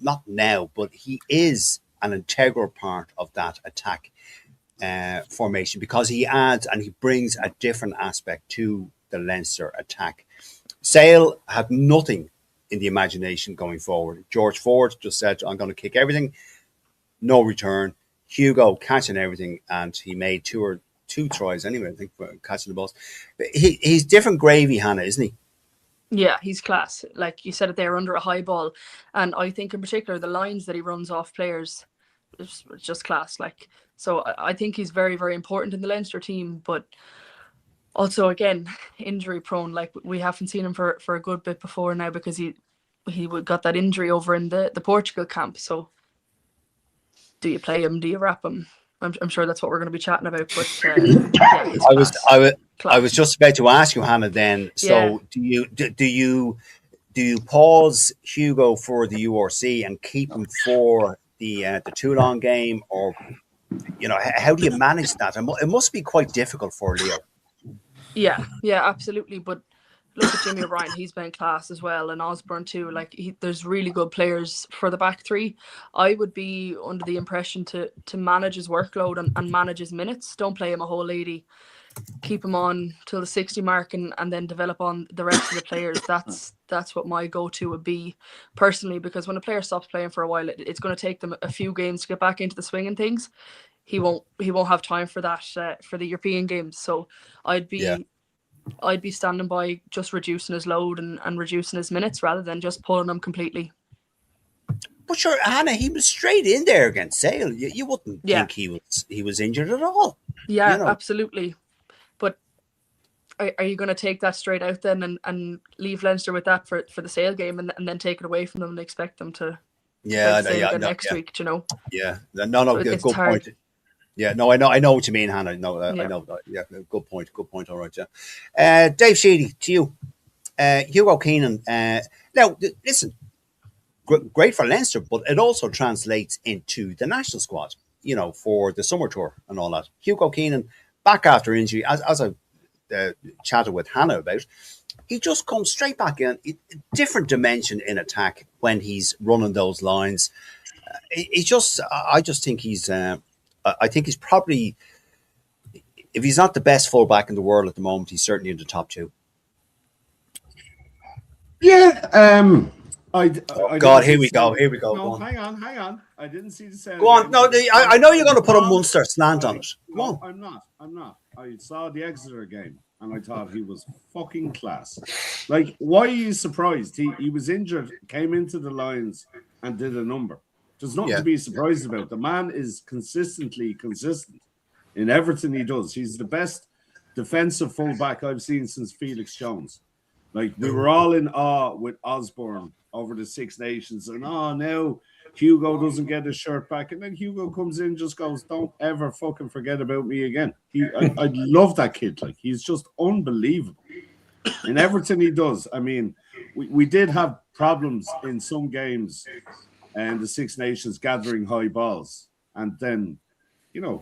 not now, but he is an integral part of that attack formation because he adds and he brings a different aspect to the Leinster attack. Sale had nothing in the imagination going forward. George Ford just said, I'm going to kick everything, no return. Hugo catching everything, and he made two tries anyway, I think, for catching the balls. But he's different gravy, Hannah, isn't he? Yeah, he's class. Like you said it there, under a high ball. And I think in particular, the lines that he runs off players, it's just class. Like, so I think he's very, very important in the Leinster team, but also, again, injury prone. Like, we haven't seen him for a good bit before now because he got that injury over in the Portugal camp. So do you play him? Do you wrap him? I'm sure that's what we're going to be chatting about. But yeah, I was just about to ask you, Hannah. Then, so yeah. Do you pause Hugo for the URC and keep him for the Toulon game, or how do you manage that? It must be quite difficult for Leo. Yeah, absolutely. But look at Jimmy O'Brien; he's been class as well, and Osborne too. Like, there's really good players for the back three. I would be under the impression to manage his workload and manage his minutes. Don't play him a whole 80. Keep him on till the 60 mark and then develop on the rest of the players. That's what my go-to would be personally, because when a player stops playing for a while, it's going to take them a few games to get back into the swing and things. He won't have time for that for the European games. So I'd be standing by, just reducing his load and reducing his minutes rather than just pulling him completely. But sure, Hannah, he was straight in there against Sale. You wouldn't think he was injured at all. Yeah, absolutely. But are you going to take that straight out then and leave Leinster with that for the Sale game and then take it away from them and expect them to next week? Yeah, no, good point. Yeah, no, I know what you mean, Hannah. No, I know. Yeah, good point. All right, yeah. Dave Sheedy, to you. Hugo Keenan. Now, listen, great for Leinster, but it also translates into the national squad, for the summer tour and all that. Hugo Keenan, back after injury, as I chatted with Hannah about, he just comes straight back in, different dimension in attack when he's running those lines. I just think he's... I think he's probably, if he's not the best fullback in the world at the moment, he's certainly in the top two. Yeah. God, here we go. No, hang on. I didn't see the sound. Go on. No, I know you're going to put a Munster slant on it. No, I'm not. I saw the Exeter game and I thought he was fucking class. Like, why are you surprised? He was injured, came into the Lions and did a number. There's nothing to be surprised about. The man is consistently consistent in everything he does. He's the best defensive fullback I've seen since Felix Jones. Like, we were all in awe with Osborne over the Six Nations. And, now Hugo doesn't get his shirt back. And then Hugo comes in and just goes, don't ever fucking forget about me again. I love that kid. Like, he's just unbelievable in everything he does. I mean, we did have problems in some games and the Six Nations gathering high balls. And then,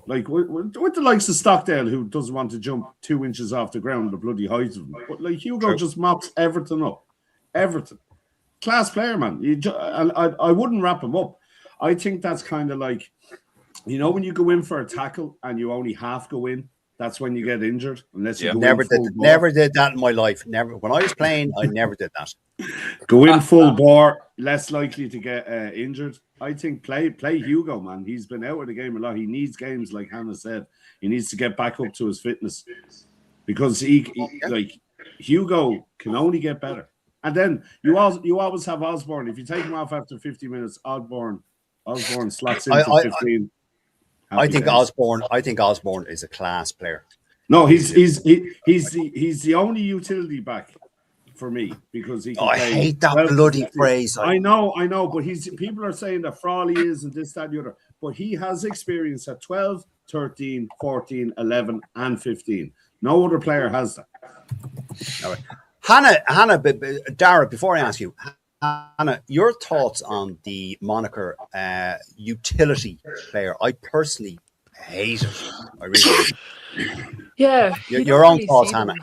like with the likes of Stockdale, who doesn't want to jump 2 inches off the ground, the bloody height of him. But like Hugo just mops everything up. Everything. Class player, man. I wouldn't wrap him up. I think that's kind of like, when you go in for a tackle and you only half go in, that's when you get injured. Unless you never did that in my life. Never. When I was playing, I never did that. Go in full bore, less likely to get injured. I think play Hugo, man. He's been out of the game a lot. He needs games, like Hannah said. He needs to get back up to his fitness because like Hugo can only get better. And then you always have Osborne. If you take him off after 50 minutes, Osborne slots in for 15. I think Osborne is a class player. No, he's the only utility back for me because he can I play hate that 12 bloody positions. phrase. I know, but people are saying that Frawley is and this, that, and the other. But he has experience at 12, 13, 14, 11, and 15. No other player has that. All right. Hannah, Dara, before I ask you, Hannah, your thoughts on the moniker utility player? I personally hate it. I really hate it. Yeah, Your own thoughts, Hannah.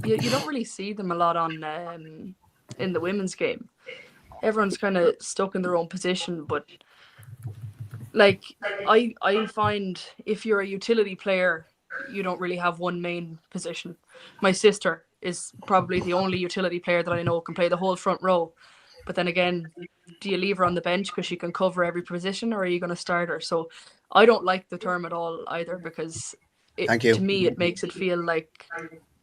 You don't really see them a lot on in the women's game. Everyone's kind of stuck in their own position, but like I find if you're a utility player, you don't really have one main position. My sister is probably the only utility player that I know can play the whole front row. But then again, do you leave her on the bench because she can cover every position, or are you going to start her? So I don't like the term at all either, because to me it makes it feel like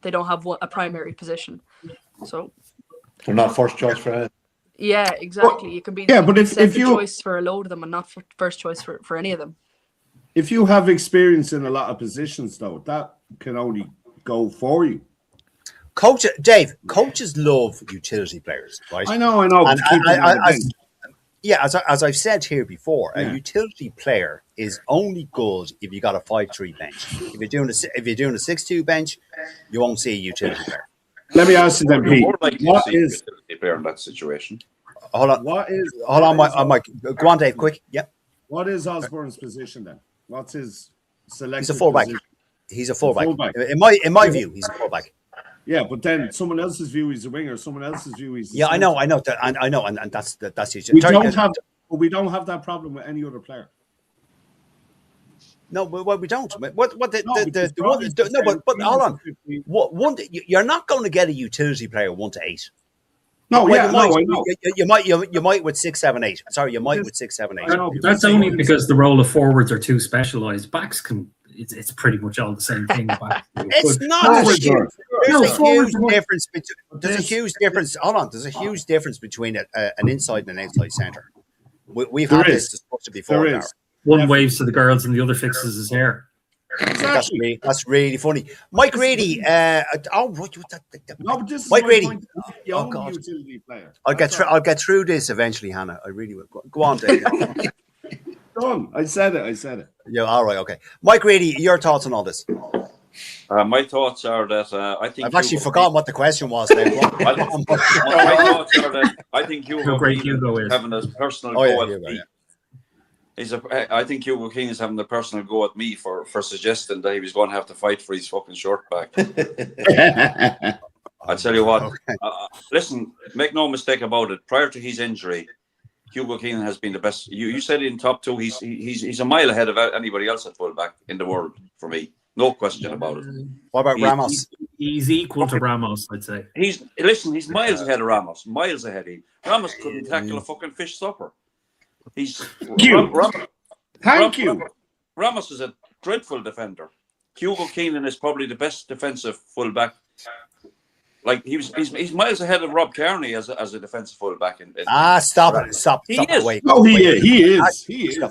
they don't have a primary position. So they're not first choice for it. Yeah, exactly. You can be but if second you choice for a load of them and not first choice for any of them. If you have experience in a lot of positions, though, that can only go for you. Dave, coaches love utility players, right? I know. And as I've said here before, a utility player is only good if you got a 5-3 bench. If you're doing a 6-2 bench, you won't see a utility player. Let me ask you then, Pete. What is a utility player in that situation? Hold on, Mike. Go on, Dave, quick. Yep. What is Osborne's position then? What's his selected He's a fullback. position? He's a fullback. In my view, he's a fullback. Yeah, but then someone else's view he's a winger. Someone else's view he's. I know that, and I know, and that's the issue. We don't have that problem with any other player. No, well, we don't. But hold on. You're not going to get a utility player 1 to 8. No, well, I know. You might with 6, 7, 8. Sorry, you might with 6, 7, 8. That's only because the role of forwards are too specialised. Backs can. It's pretty much all the same thing. It's not. There's a huge difference. There's a huge difference. Hold on. There's a huge difference between an inside and an outside centre. We've had this discussion before. One waves to the girls and the other fixes his hair. Exactly. That's really funny. Mike Reedy. Mike Reedy. Oh God. I'll get through this eventually, Hannah. I really will. Go on, Dave. Done. I said it. Yeah. All right. Okay. Mike Reedy, your thoughts on all this? My thoughts are that I think I've actually forgotten what the question was. Now. My thoughts are that I think Hugo is having a personal go at me. I think Hugo Keane is having a personal go at me for suggesting that he was going to have to fight for his fucking short back. I tell you what. Okay. Listen, make no mistake about it. Prior to his injury, Hugo Keane has been the best. You said in top 2, he's a mile ahead of anybody else at fullback in the world for me. No question about it. What about Ramos? He's equal to Ramos, I'd say. He's miles ahead of Ramos. Miles ahead of him. Ramos couldn't tackle a fucking fish stopper. Thank you. Ramos is a dreadful defender. Hugo Keane is probably the best defensive fullback. Like he's miles ahead of Rob Kearney as a defensive fullback. Stop it! Stop! He is. Wait, no, he is.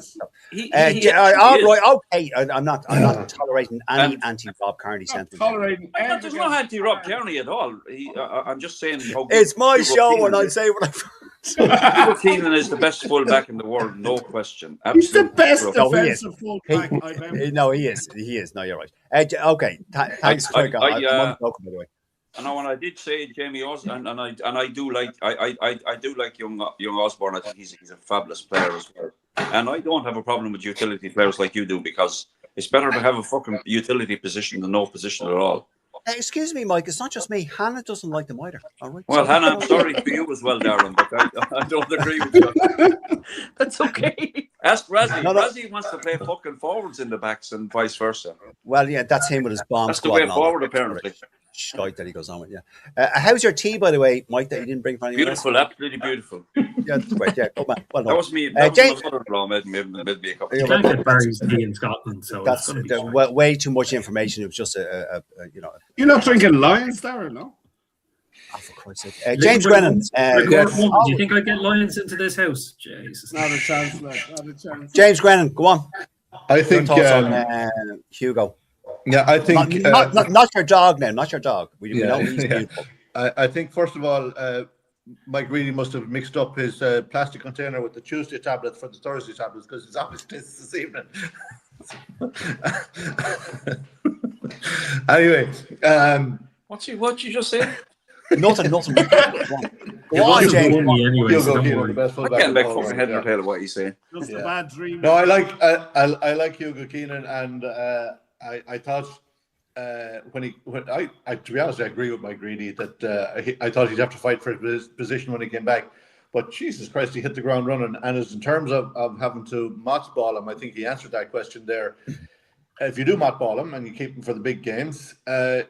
All right, okay. I'm not tolerating any anti-Rob Kearney sentiment. There's no anti-Rob Kearney at all. I'm just saying. It's my show, and I say what I. Hugo Keane is the best fullback in the world, no question. Absolutely. He's the best defensive fullback I've ever. No, he is. He is. No, you're right. Okay, thanks for I know when I did say Jamie Osborne, and I do like young Osborne. I think he's a fabulous player as well. And I don't have a problem with utility players like you do, because it's better to have a fucking utility position than no position at all. Excuse me, Mike. It's not just me. Hannah doesn't like them either. All right. Well, Hannah, I'm sorry for you as well, Darren, but I don't agree with you. That's okay. Ask Razzie. Razzie wants to play fucking forwards in the backs and vice versa. Well, yeah, that's him with his bomb. That's the way forward, apparently. Shite that he goes on with, yeah. How's your tea, by the way, Mike, that you didn't bring for anyone Beautiful, else? Absolutely beautiful. Yeah, that's great. Yeah, good man. Well done. That was me. That was my mother-in-law made me a cup of tea. You can't get Barry's tea in Scotland, so that's way too much information. It was just You're not drinking Lions, Darren, no? Oh, for Christ's sake. James Brennan. Do you think I get Lions into this house? Jesus. Not a chance, lad. Not a chance. James Brennan, go on. I think Hugo. Yeah, I think not your dog now, not your dog. We know he's beautiful. I think first of all, Mike Reedy must have mixed up his plastic container with the Tuesday tablets for the Thursday tablets because it's obviously this evening. Anyway, What you just say? Nothing. Go It on, wasn't James. funny anyway, so Hugo don't Keenan, worry. the best I fullback can't in the make whole fucking head nor world. tail of what you say. Just Yeah. a bad dream. No, I like Hugo Keenan, and I thought to be honest, I agree with Mike Reedy that I thought he'd have to fight for his position when he came back. But Jesus Christ, he hit the ground running. And as in terms of having to mothball him, I think he answered that question there. If you do mothball him and you keep him for the big games,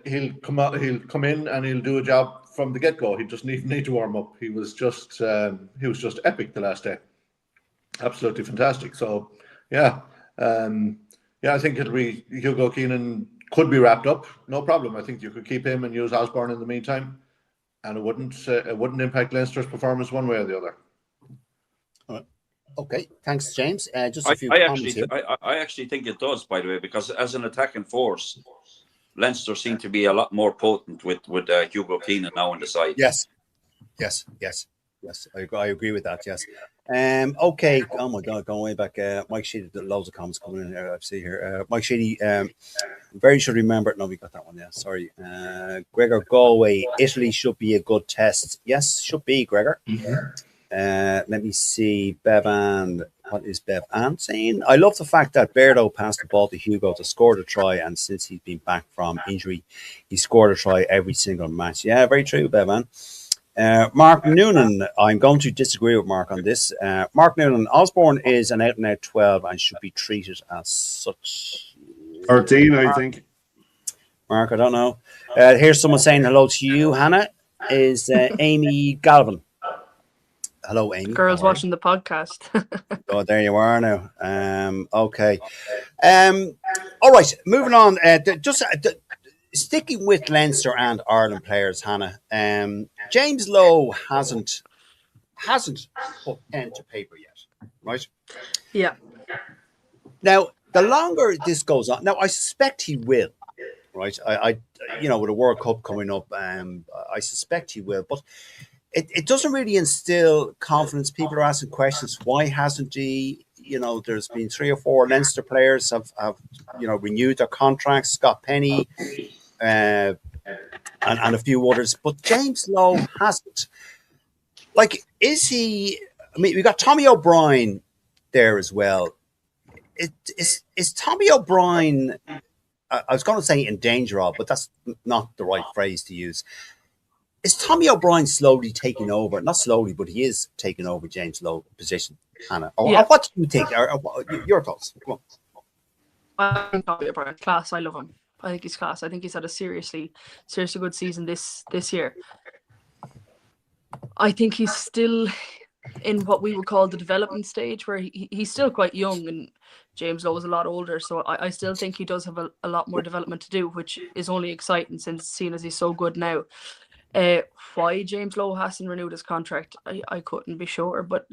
he'll come in and he'll do a job from the get-go. He doesn't even need to warm up. He was just epic the last day. Absolutely fantastic. So yeah, I think it'll be Hugo Keenan could be wrapped up. No problem. I think you could keep him and use Osborne in the meantime, and it wouldn't impact Leinster's performance one way or the other. Okay, thanks, James. Just a few comments here. I actually think it does, by the way, because as an attacking force, Leinster seem to be a lot more potent with Hugo Keenan now on the side. Yes. I agree with that. Yes. Okay. Oh my God, going way back. Mike Sheedy, loads of comments coming in here. I see here. Mike Sheedy, very should remember. No, we got that one. Yeah, sorry. Gregor Galway, Italy should be a good test. Yes, should be, Gregor. Let me see. Bevan, what is Bevan saying? I love the fact that Berto passed the ball to Hugo to score the try, and since he's been back from injury, he scored a try every single match. Yeah, very true, Bevan. Mark Noonan, I'm going to disagree with Mark on this. Mark Noonan, Osborne is an out-and-out 12 and should be treated as such. 13, I think. Mark, I don't know. Here's someone saying hello to you, Hannah. Is Amy Galvin. Hello, Amy. Girls watching the podcast. Oh, there you are now. Okay. All right, moving on. Sticking with Leinster and Ireland players, Hannah. James Lowe hasn't put pen to paper yet, right? Yeah. Now, the longer this goes on, now I suspect he will, right? I with the World Cup coming up, I suspect he will, but it doesn't really instill confidence. People are asking questions. Why hasn't he? There's been 3 or 4 Leinster players have renewed their contracts. Scott Penny, and a few others, but James Lowe hasn't. Like, is he? I mean, we got Tommy O'Brien there as well. Is Tommy O'Brien? I was going to say in danger of, but that's not the right phrase to use. Is Tommy O'Brien slowly taking over? Not slowly, but he is taking over James Lowe's position, Hannah. Or what do you think? Your thoughts? Come on. I think Tommy O'Brien, class. I love him. I think he's class. I think he's had a seriously good season this year. I think he's still in what we would call the development stage, where he's still quite young, and James Lowe is a lot older. So I still think he does have a lot more development to do, which is only exciting since seeing as he's so good now. Why James Lowe hasn't renewed his contract, I couldn't be sure, but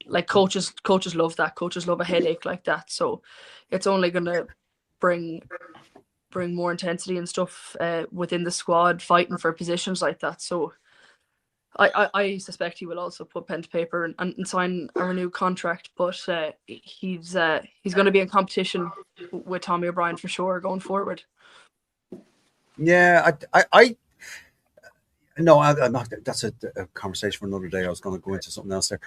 like coaches love that. Coaches love a headache like that, so it's only going to bring more intensity and stuff within the squad, fighting for positions like that. So I suspect he will also put pen to paper and sign a renewed contract, but he's going to be in competition with Tommy O'Brien for sure going forward. Yeah, no, I'm not. That's a conversation for another day. I was going to go into something else there.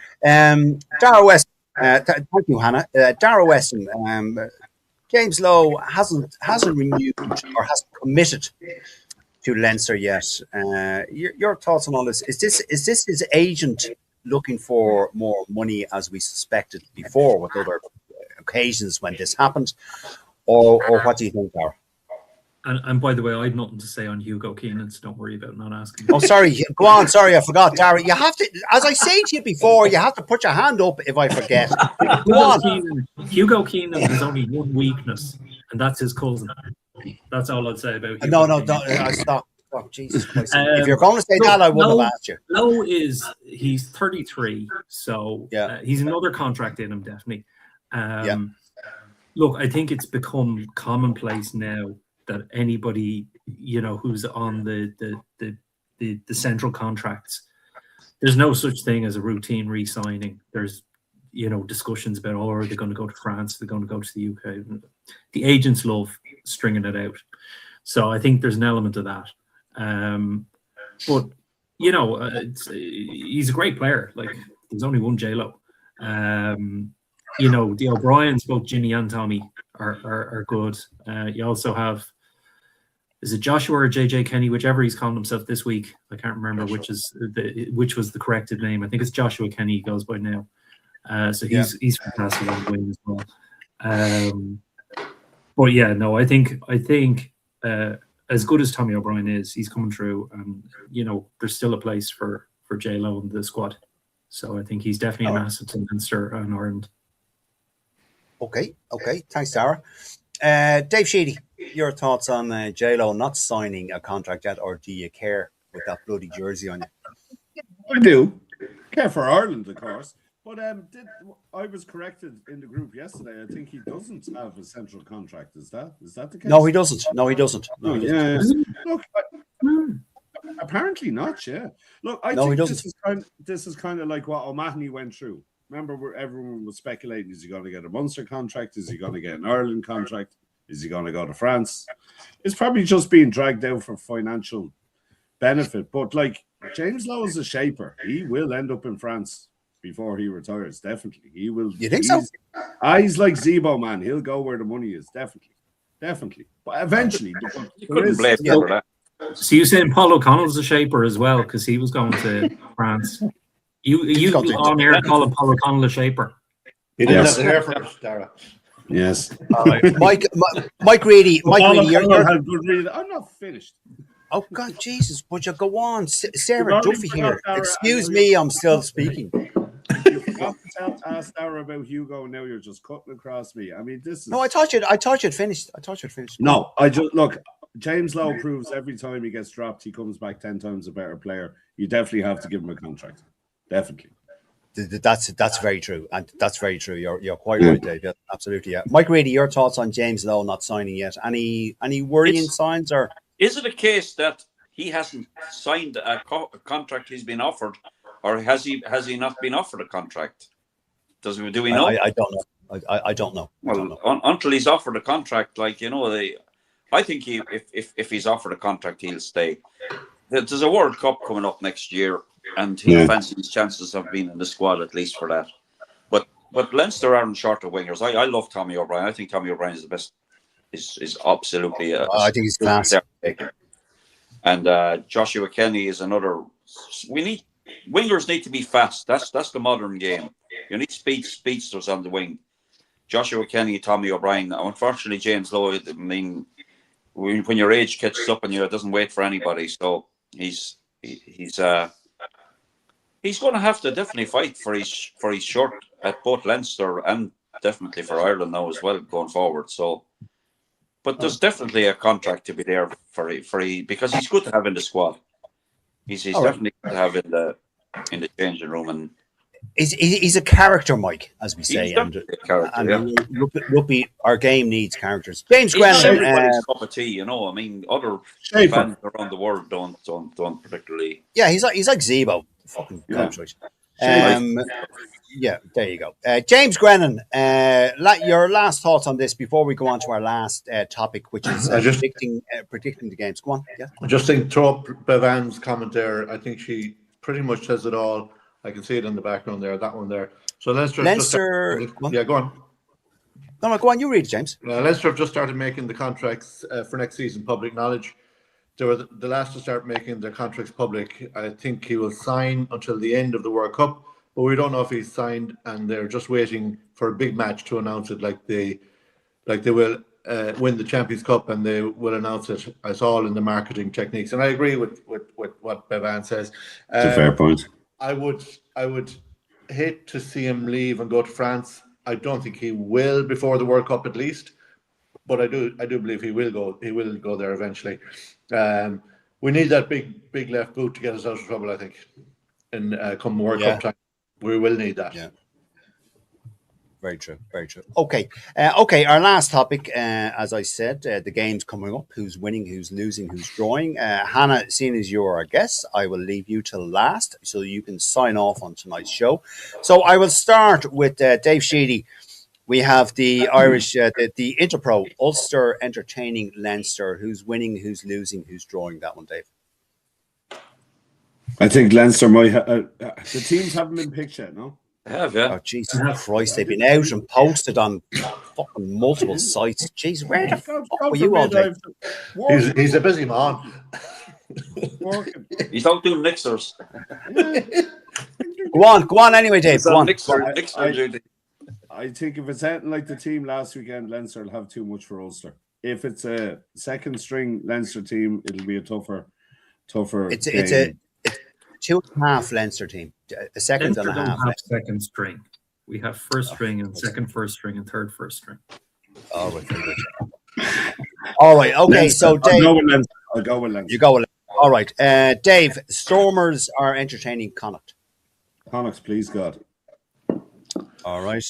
Dara Weston, thank you, Hannah. Dara Weston, James Lowe hasn't renewed or hasn't committed to Leinster yet. Your thoughts on all this? Is this his agent looking for more money, as we suspected before with other occasions when this happened, or what do you think, Dara? And by the way, I had nothing to say on Hugo Keenan, so don't worry about not asking. Oh, sorry. Go on. Sorry, I forgot, Dara. You have to, as I say to you before, you have to put your hand up if I forget. Go on. Hugo Keenan has only one weakness, and that's his cousin. That's all I'd say about Hugo. No, don't. Stop. Oh, Jesus Christ. If you're going to say that, I wouldn't have asked you. Lowe he's 33, so he's another contract in him, definitely. Look, I think it's become commonplace now that anybody, who's on the the central contracts. There's no such thing as a routine re-signing. There's, discussions about, are they going to go to France? They're going to go to the UK. The agents love stringing it out. So I think there's an element of that. But, he's a great player. Like, there's only one J-Lo. The O'Briens, both Ginny and Tommy, are good. You also have, is it Joshua or JJ Kenny, whichever he's calling himself this week? I can't remember which was the corrected name. I think it's Joshua Kenny he goes by now. So he's fantastic on the wing as well. But yeah, no, I think as good as Tommy O'Brien is, he's coming through, and there's still a place for J-Lo in the squad. So I think he's definitely an asset to Leinster and Ireland. Okay. Thanks, Tara. Dave Sheedy, your thoughts on J-Lo not signing a contract yet, or do you care with that bloody jersey on you? I do. Care for Ireland, of course. But I was corrected in the group yesterday. I think he doesn't have a central contract. Is that the case? No, he doesn't. Yeah. Look, apparently not. Yeah. Look, I think this is kind of like what O'Mahony went through. Remember, where everyone was speculating: is he going to get a Munster contract? Is he going to get an Ireland contract? Is he going to go to France? It's probably just being dragged out for financial benefit. But like James Lowe is a shaper. He will end up in France before he retires. Definitely, he will. You think so? He's like Zebo, man. He'll go where the money is. Definitely. But eventually, So you saying Paul O'Connell's a shaper as well because he was going to France? You on air calling Paul O'Connell a shaper? He didn't have the hair for us, Dara. Yes. Mike Reedy. I'm not finished. Oh God, Jesus! Would you go on, Sarah Duffy here? Excuse me, I'm still speaking. You forgot to ask Sarah about Hugo. Now you're just cutting across me. I mean, this is. No, I thought you'd finished. No, I just look. James Lowe proves every time he gets dropped, he comes back 10 times a better player. You definitely have to give him a contract. Definitely. That's very true, and that's very true. You're quite right, Dave. Yeah, absolutely. Yeah. Mike Reedy, your thoughts on James Lowe not signing yet? Any worrying signs, or is it a case that he hasn't signed a contract he's been offered, or has he not been offered a contract? Do we know? I don't know. I don't know. Well, until he's offered a contract, I think if he's offered a contract, he'll stay. There's a World Cup coming up next year, and he'll fancy his chances of being in the squad at least for that. But Leinster aren't short of wingers. I love Tommy O'Brien. I think Tommy O'Brien is the best. Is absolutely. I think he's class. And Joshua Kenny is another. Wingers need to be fast. That's the modern game. You need speedsters on the wing. Joshua Kenny, Tommy O'Brien. Unfortunately, James Lowe. I mean, when your age catches up on you, it doesn't wait for anybody. So he's going to have to definitely fight for his shirt at both Leinster and definitely for Ireland now as well going forward. So, but there's definitely a contract to be there for because he's good to have in the squad. He's definitely good to have in the changing room, and he's a character, Mike, as we say. And rugby, our game needs characters. James Grennan, everybody's cup of tea, I mean, other fans around the world don't particularly. Yeah, he's like Zebo, fucking coach. Yeah, there you go. James Grennan, your last thoughts on this before we go on to our last topic, which is predicting the games. Go on. Yeah. I just think throw up Bevan's comment there. I think she pretty much says it all. I can see it in the background there, that one there. So Leinster go on. No, go on. You read it, James. Leinster have just started making the contracts for next season public knowledge. They were the last to start making their contracts public. I think he will sign until the end of the World Cup, but we don't know if he's signed, and they're just waiting for a big match to announce it, like they will win the Champions Cup, and they will announce it. It's all in the marketing techniques, and I agree with what Bevan says. It's a fair point. I would hate to see him leave and go to France. I don't think he will before the World Cup at least, but I do believe he will go. He will go there eventually. We need that big left boot to get us out of trouble, I think. And come World Cup time, we will need that. Yeah. Very true. Very true. Okay. Okay. Our last topic, as I said, the game's coming up. Who's winning? Who's losing? Who's drawing? Hannah, seeing as you're our guest, I will leave you till last so you can sign off on tonight's show. So I will start with Dave Sheedy. We have the Irish, the Interpro, Ulster entertaining Leinster. Who's winning? Who's losing? Who's drawing that one, Dave? I think Leinster might. The teams haven't been picked yet, no. Have, yeah. Oh, Jesus Christ. They've been out and posted on fucking multiple sites. Jeez, where the fuck were you all day? He's a busy man. He's out doing mixers. Go on anyway, Dave. Go on. Mixer I think if it's anything like the team last weekend, Leinster will have too much for Ulster. If it's a second string Leinster team, it'll be a tougher It's a 2.5 Leinster team. A second Leinster and a don't half. have second string. We have first string and second first string and third first string. Oh, very good. All right. Okay. Leinster. So Dave, I'll go with Leinster. you go with Leinster. All right. Dave, Stormers are entertaining Connacht. Connacht, please God. All right.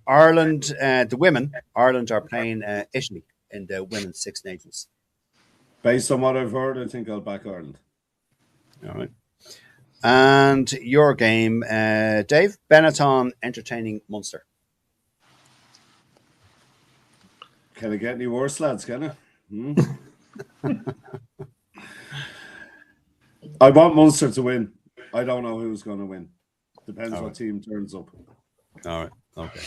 Ireland, the women, Ireland are playing Italy in the Women's Six Nations. Based on what I've heard, I think I'll back Ireland. All right. And your game, Dave, Benetton entertaining Munster. Can it get any worse, lads? Can it? I want Munster to win. I don't know who's going to win. Depends what team turns up. All right. Okay.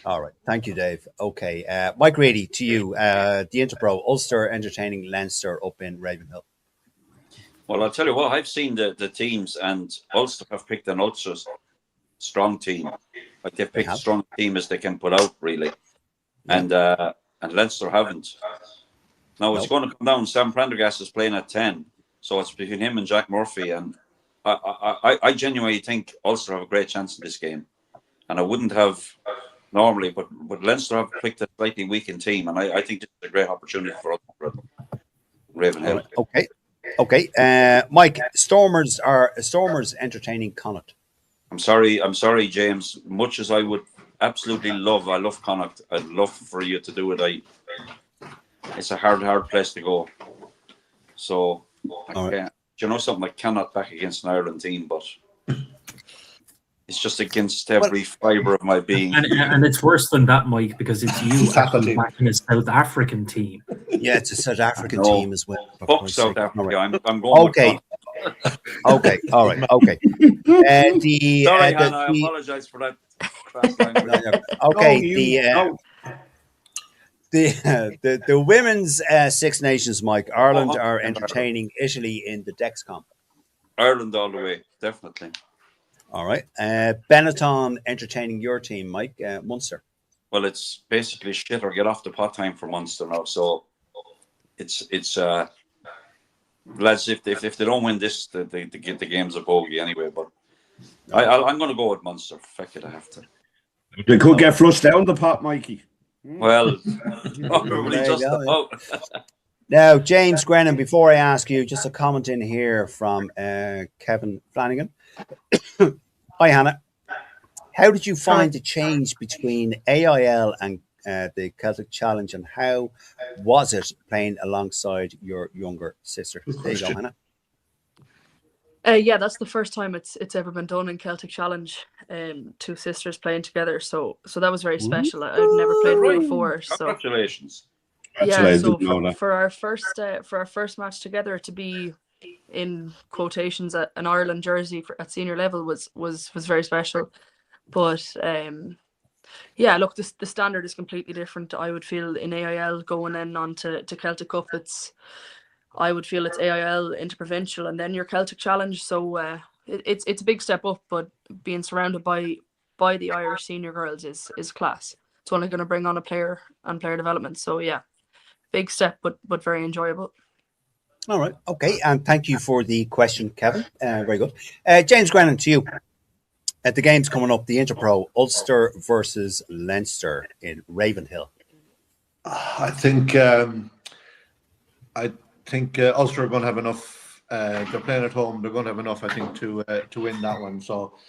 All right. Thank you, Dave. Okay. Mike Reedy, to you. The Interpro, Ulster entertaining Leinster up in Ravenhill. Well, I'll tell you what, I've seen the teams, and Ulster have picked an ultra strong team. Like they've picked as strong a team as they can put out, really. Yeah. And Leinster haven't. Now it's going to come down. Sam Prendergast is playing at 10, so it's between him and Jack Murphy. And I genuinely think Ulster have a great chance in this game. And I wouldn't have normally, but Leinster have picked a slightly weakened team, and I think this is a great opportunity for Ravenhill. Okay. Mike, Stormers entertaining Connacht. I'm sorry, James. Much as I would absolutely love Connacht. I'd love for you to do it. It's a hard place to go. So, you know something? I cannot back against an Ireland team, but it's just against every fibre of my being. And it's worse than that, Mike, because it's you actually backing a South African team. Yeah, it's a South African team as well. Fuck South Africa. Right. I'm going. Okay. Okay. All right. Okay. Sorry, Hannah. I apologise for that. Okay. The women's Six Nations, Mike. Ireland are entertaining Italy in the Dexcom. Ireland all the way, definitely. All right. Benetton entertaining your team, Mike. Munster. Well, it's basically shit or get off the pot time for Munster now. So it's lads, if they don't win this, they get the game's a bogey anyway. But I'm going to go with Munster. Fuck it, I have to. They could get flushed down the pot, Mikey. Well, now, James Grennan, before I ask you, just a comment in here from Kevin Flanagan. Hi, Hannah. How did you find the change between AIL and the Celtic Challenge, and how was it playing alongside your younger sister? There you go, Hannah. Yeah, that's the first time it's ever been done in Celtic Challenge. Two sisters playing together, so that was very special. I've never played it before. So congratulations! Yeah, so for our first match together to be in quotations an Ireland jersey at senior level was very special. But yeah, look, the standard is completely different. I would feel in AIL going in on to Celtic Cup, I would feel it's AIL into provincial and then your Celtic Challenge. So it's a big step up, but being surrounded by the Irish senior girls is class. It's only going to bring on a player and player development. So yeah, big step, but very enjoyable. All right, okay, and thank you for the question, Kevin. Very good. James Grennan, to you. At the game's coming up, the Interpro, Ulster versus Leinster in Ravenhill. I think Ulster are going to have enough. They're playing at home. They're going to have enough, I think, to win that one. So,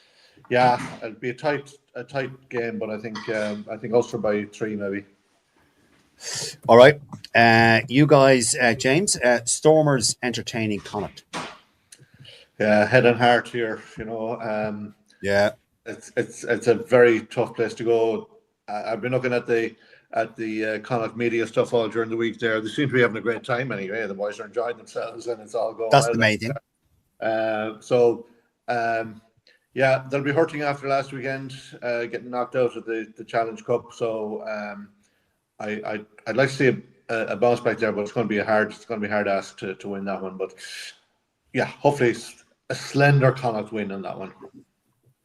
yeah, it'll be a tight a tight game, but I think Ulster by 3 maybe. All right. You guys, James, Stormers entertaining Connacht. Yeah, head and heart here. Yeah. It's a very tough place to go. I've been looking at the Connacht media stuff all during the week. There, they seem to be having a great time anyway. The boys are enjoying themselves, and it's all going. That's well. the main thing. Yeah, they'll be hurting after last weekend, getting knocked out of the Challenge Cup. So I'd like to see a bounce back there, but it's going to be a hard ask to win that one. But yeah, hopefully it's a slender Connacht win on that one.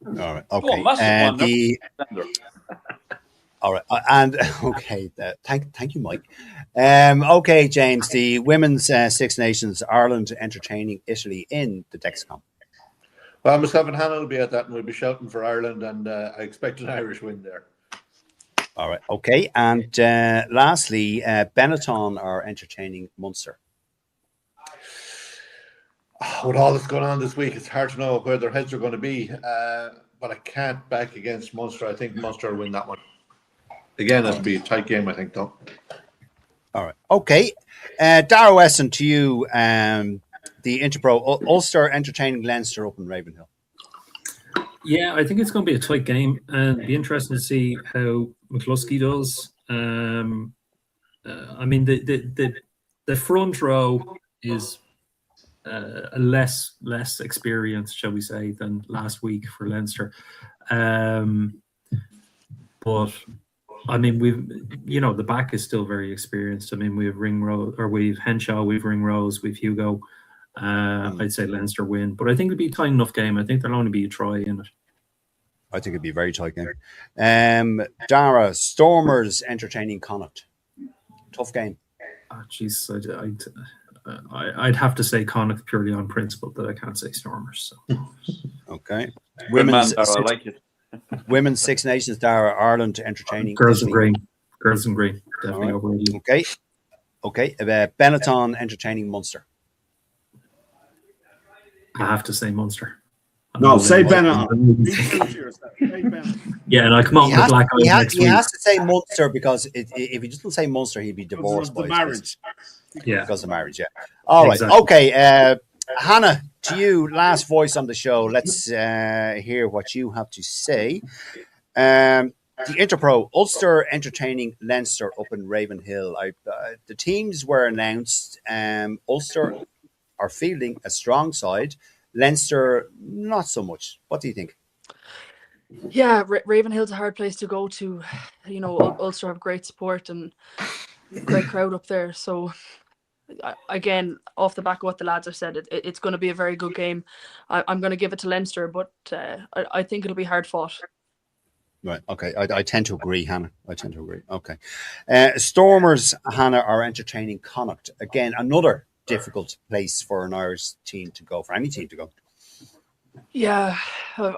All right. Okay. One. All right. And okay. Thank you, Mike. Okay, James. The women's Six Nations, Ireland entertaining Italy in the Dexcom. Well, myself and Hannah will be at that, and we'll be shouting for Ireland, and I expect an Irish win there. All right. Okay. And lastly, Benetton are entertaining Munster. With all that's going on this week, it's hard to know where their heads are going to be. But I can't back against Munster. I think Munster will win that one. Again, it'll be a tight game, I think, though. All right. Okay. Dara Weston, to you, the Interpro, Ulster entertaining Leinster up in Ravenhill. Yeah, I think it's going to be a tight game, and be interesting to see how McCluskey does. I mean, the front row is a less experienced, shall we say, than last week for Leinster. But I mean, the back is still very experienced. I mean, we have we've Henshaw, we've Ringrose, we've Hugo. I'd say Leinster win, but I think it'll be a tight enough game. I think there'll only be a try in it. I think it'd be a very tight game. Dara, Stormers entertaining Connacht. Tough game. Oh, jeez, I'd have to say Connacht purely on principle, that I can't say Stormers. So. Okay. Women's, I like it. Women's Six Nations, Dara, Ireland entertaining Girls in Italy. green. Girls in green. Definitely Right. over Italy. Okay. Benetton entertaining Munster. I have to say Munster. No, say Benetton. Be true to yourself. Say Benetton. Yeah, and I come out with a black eye next He week. has to say Munster because if he doesn't say Munster, he'd be divorced The by marriage. Yeah. because of marriage. Yeah. All right. Exactly. Okay. Hannah, to you, last voice on the show. Let's hear what you have to say. The Interpro, Ulster entertaining Leinster up in Ravenhill. The teams were announced. Ulster are fielding a strong side. Leinster, not so much. What do you think? Yeah, Ravenhill's a hard place to go to. Ulster have great support and great crowd up there. So, again, off the back of what the lads have said, it's going to be a very good game. I'm going to give it to Leinster, but I think it'll be hard fought. Right. Okay. I tend to agree, Hannah. I tend to agree. Okay. Stormers, Hannah, are entertaining Connacht. Again, another difficult place for an Irish team to go, for any team to go. Yeah,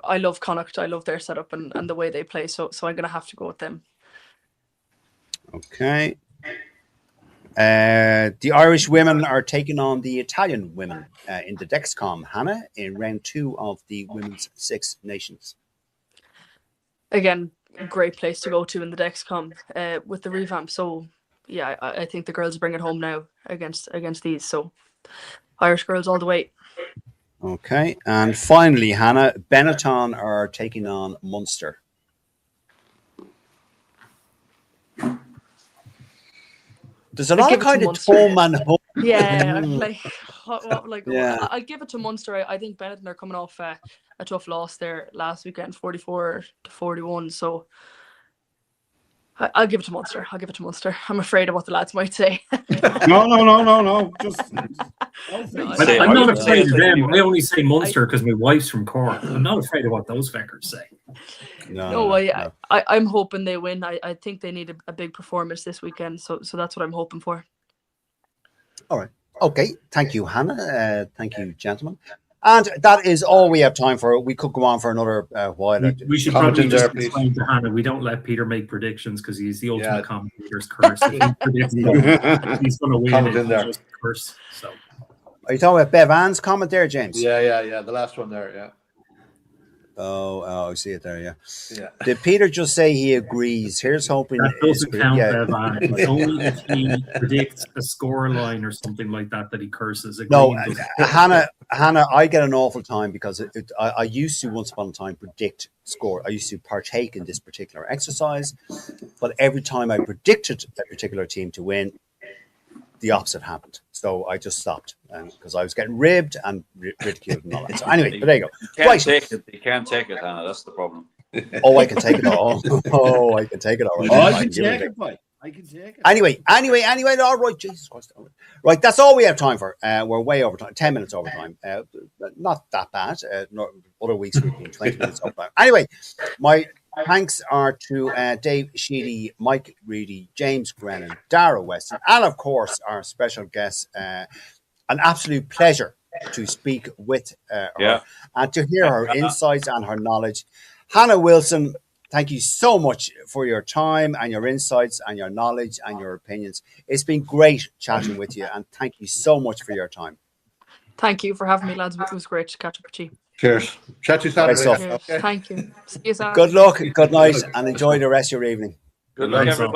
I love Connacht. I love their setup and the way they play. So I'm going to have to go with them. Okay. The Irish women are taking on the Italian women in the Dexcom, Hannah, in round 2 of the Women's Six Nations. Again, great place to go to in the Dexcom with the revamp. So yeah, I think the girls bring it home now against these. So Irish girls all the way. Okay. And finally, Hannah, Benetton are taking on Munster. There's a lot of kind of home and home. Yeah, Yeah. I'd give it to Munster. I think Benetton are coming off a tough loss there last weekend, 44-41. So I'll give it to Munster. I'm afraid of what the lads might say. No. Just I'm not afraid of them. I only say Munster because my wife's from Cork. I'm not afraid of what those feckers say. No. I'm hoping they win. I think they need a big performance this weekend. So that's what I'm hoping for. All right. Okay. Thank you, Hannah. Thank you, gentlemen. And that is all we have time for. We could go on for another while. We should probably just explain to Hannah, we don't let Peter make predictions because he's the ultimate commentator's curse. If he predicts he's going to win. It's just a curse. So. Are you talking about Bev Ann's comment there, James? Yeah. The last one there, yeah. Oh, I see it there. Yeah. Yeah. Did Peter just say he agrees? Here's hoping. That doesn't count, yeah. Bevan. It's only if he predicts a score line or something like that he curses. No, Agreeing doesn't- Hannah, I get an awful time because I used to once upon a time predict score. I used to partake in this particular exercise, but every time I predicted a particular team to win, the opposite happened. So I just stopped because I was getting ribbed and ridiculed and all that. So anyway, but there you go. You can't take it, Hannah. That's the problem. Oh, I can take it all. Oh, I can take it all. Oh, I can take it, boy. I can take it. Anyway, all right, Jesus Christ. Right, that's all we have time for. We're way over time, 10 minutes over time. Not that bad. Other weeks we've been 20 minutes over time. Anyway, my thanks are to Dave Sheedy, Mike Reedy, James Grennan, Dara Weston, and of course our special guest. An absolute pleasure to speak with her and to hear her insights and her knowledge. Hannah Wilson, thank you so much for your time and your insights and your knowledge and your opinions. It's been great chatting with you, and thank you so much for your time. Thank you for having me, lads. It was great to catch up with you. Cheers. Chat to you Saturday. Great stuff. Cheers. Thank you. See you Saturday. Good luck, good night, and enjoy the rest of your evening. Good luck, everybody.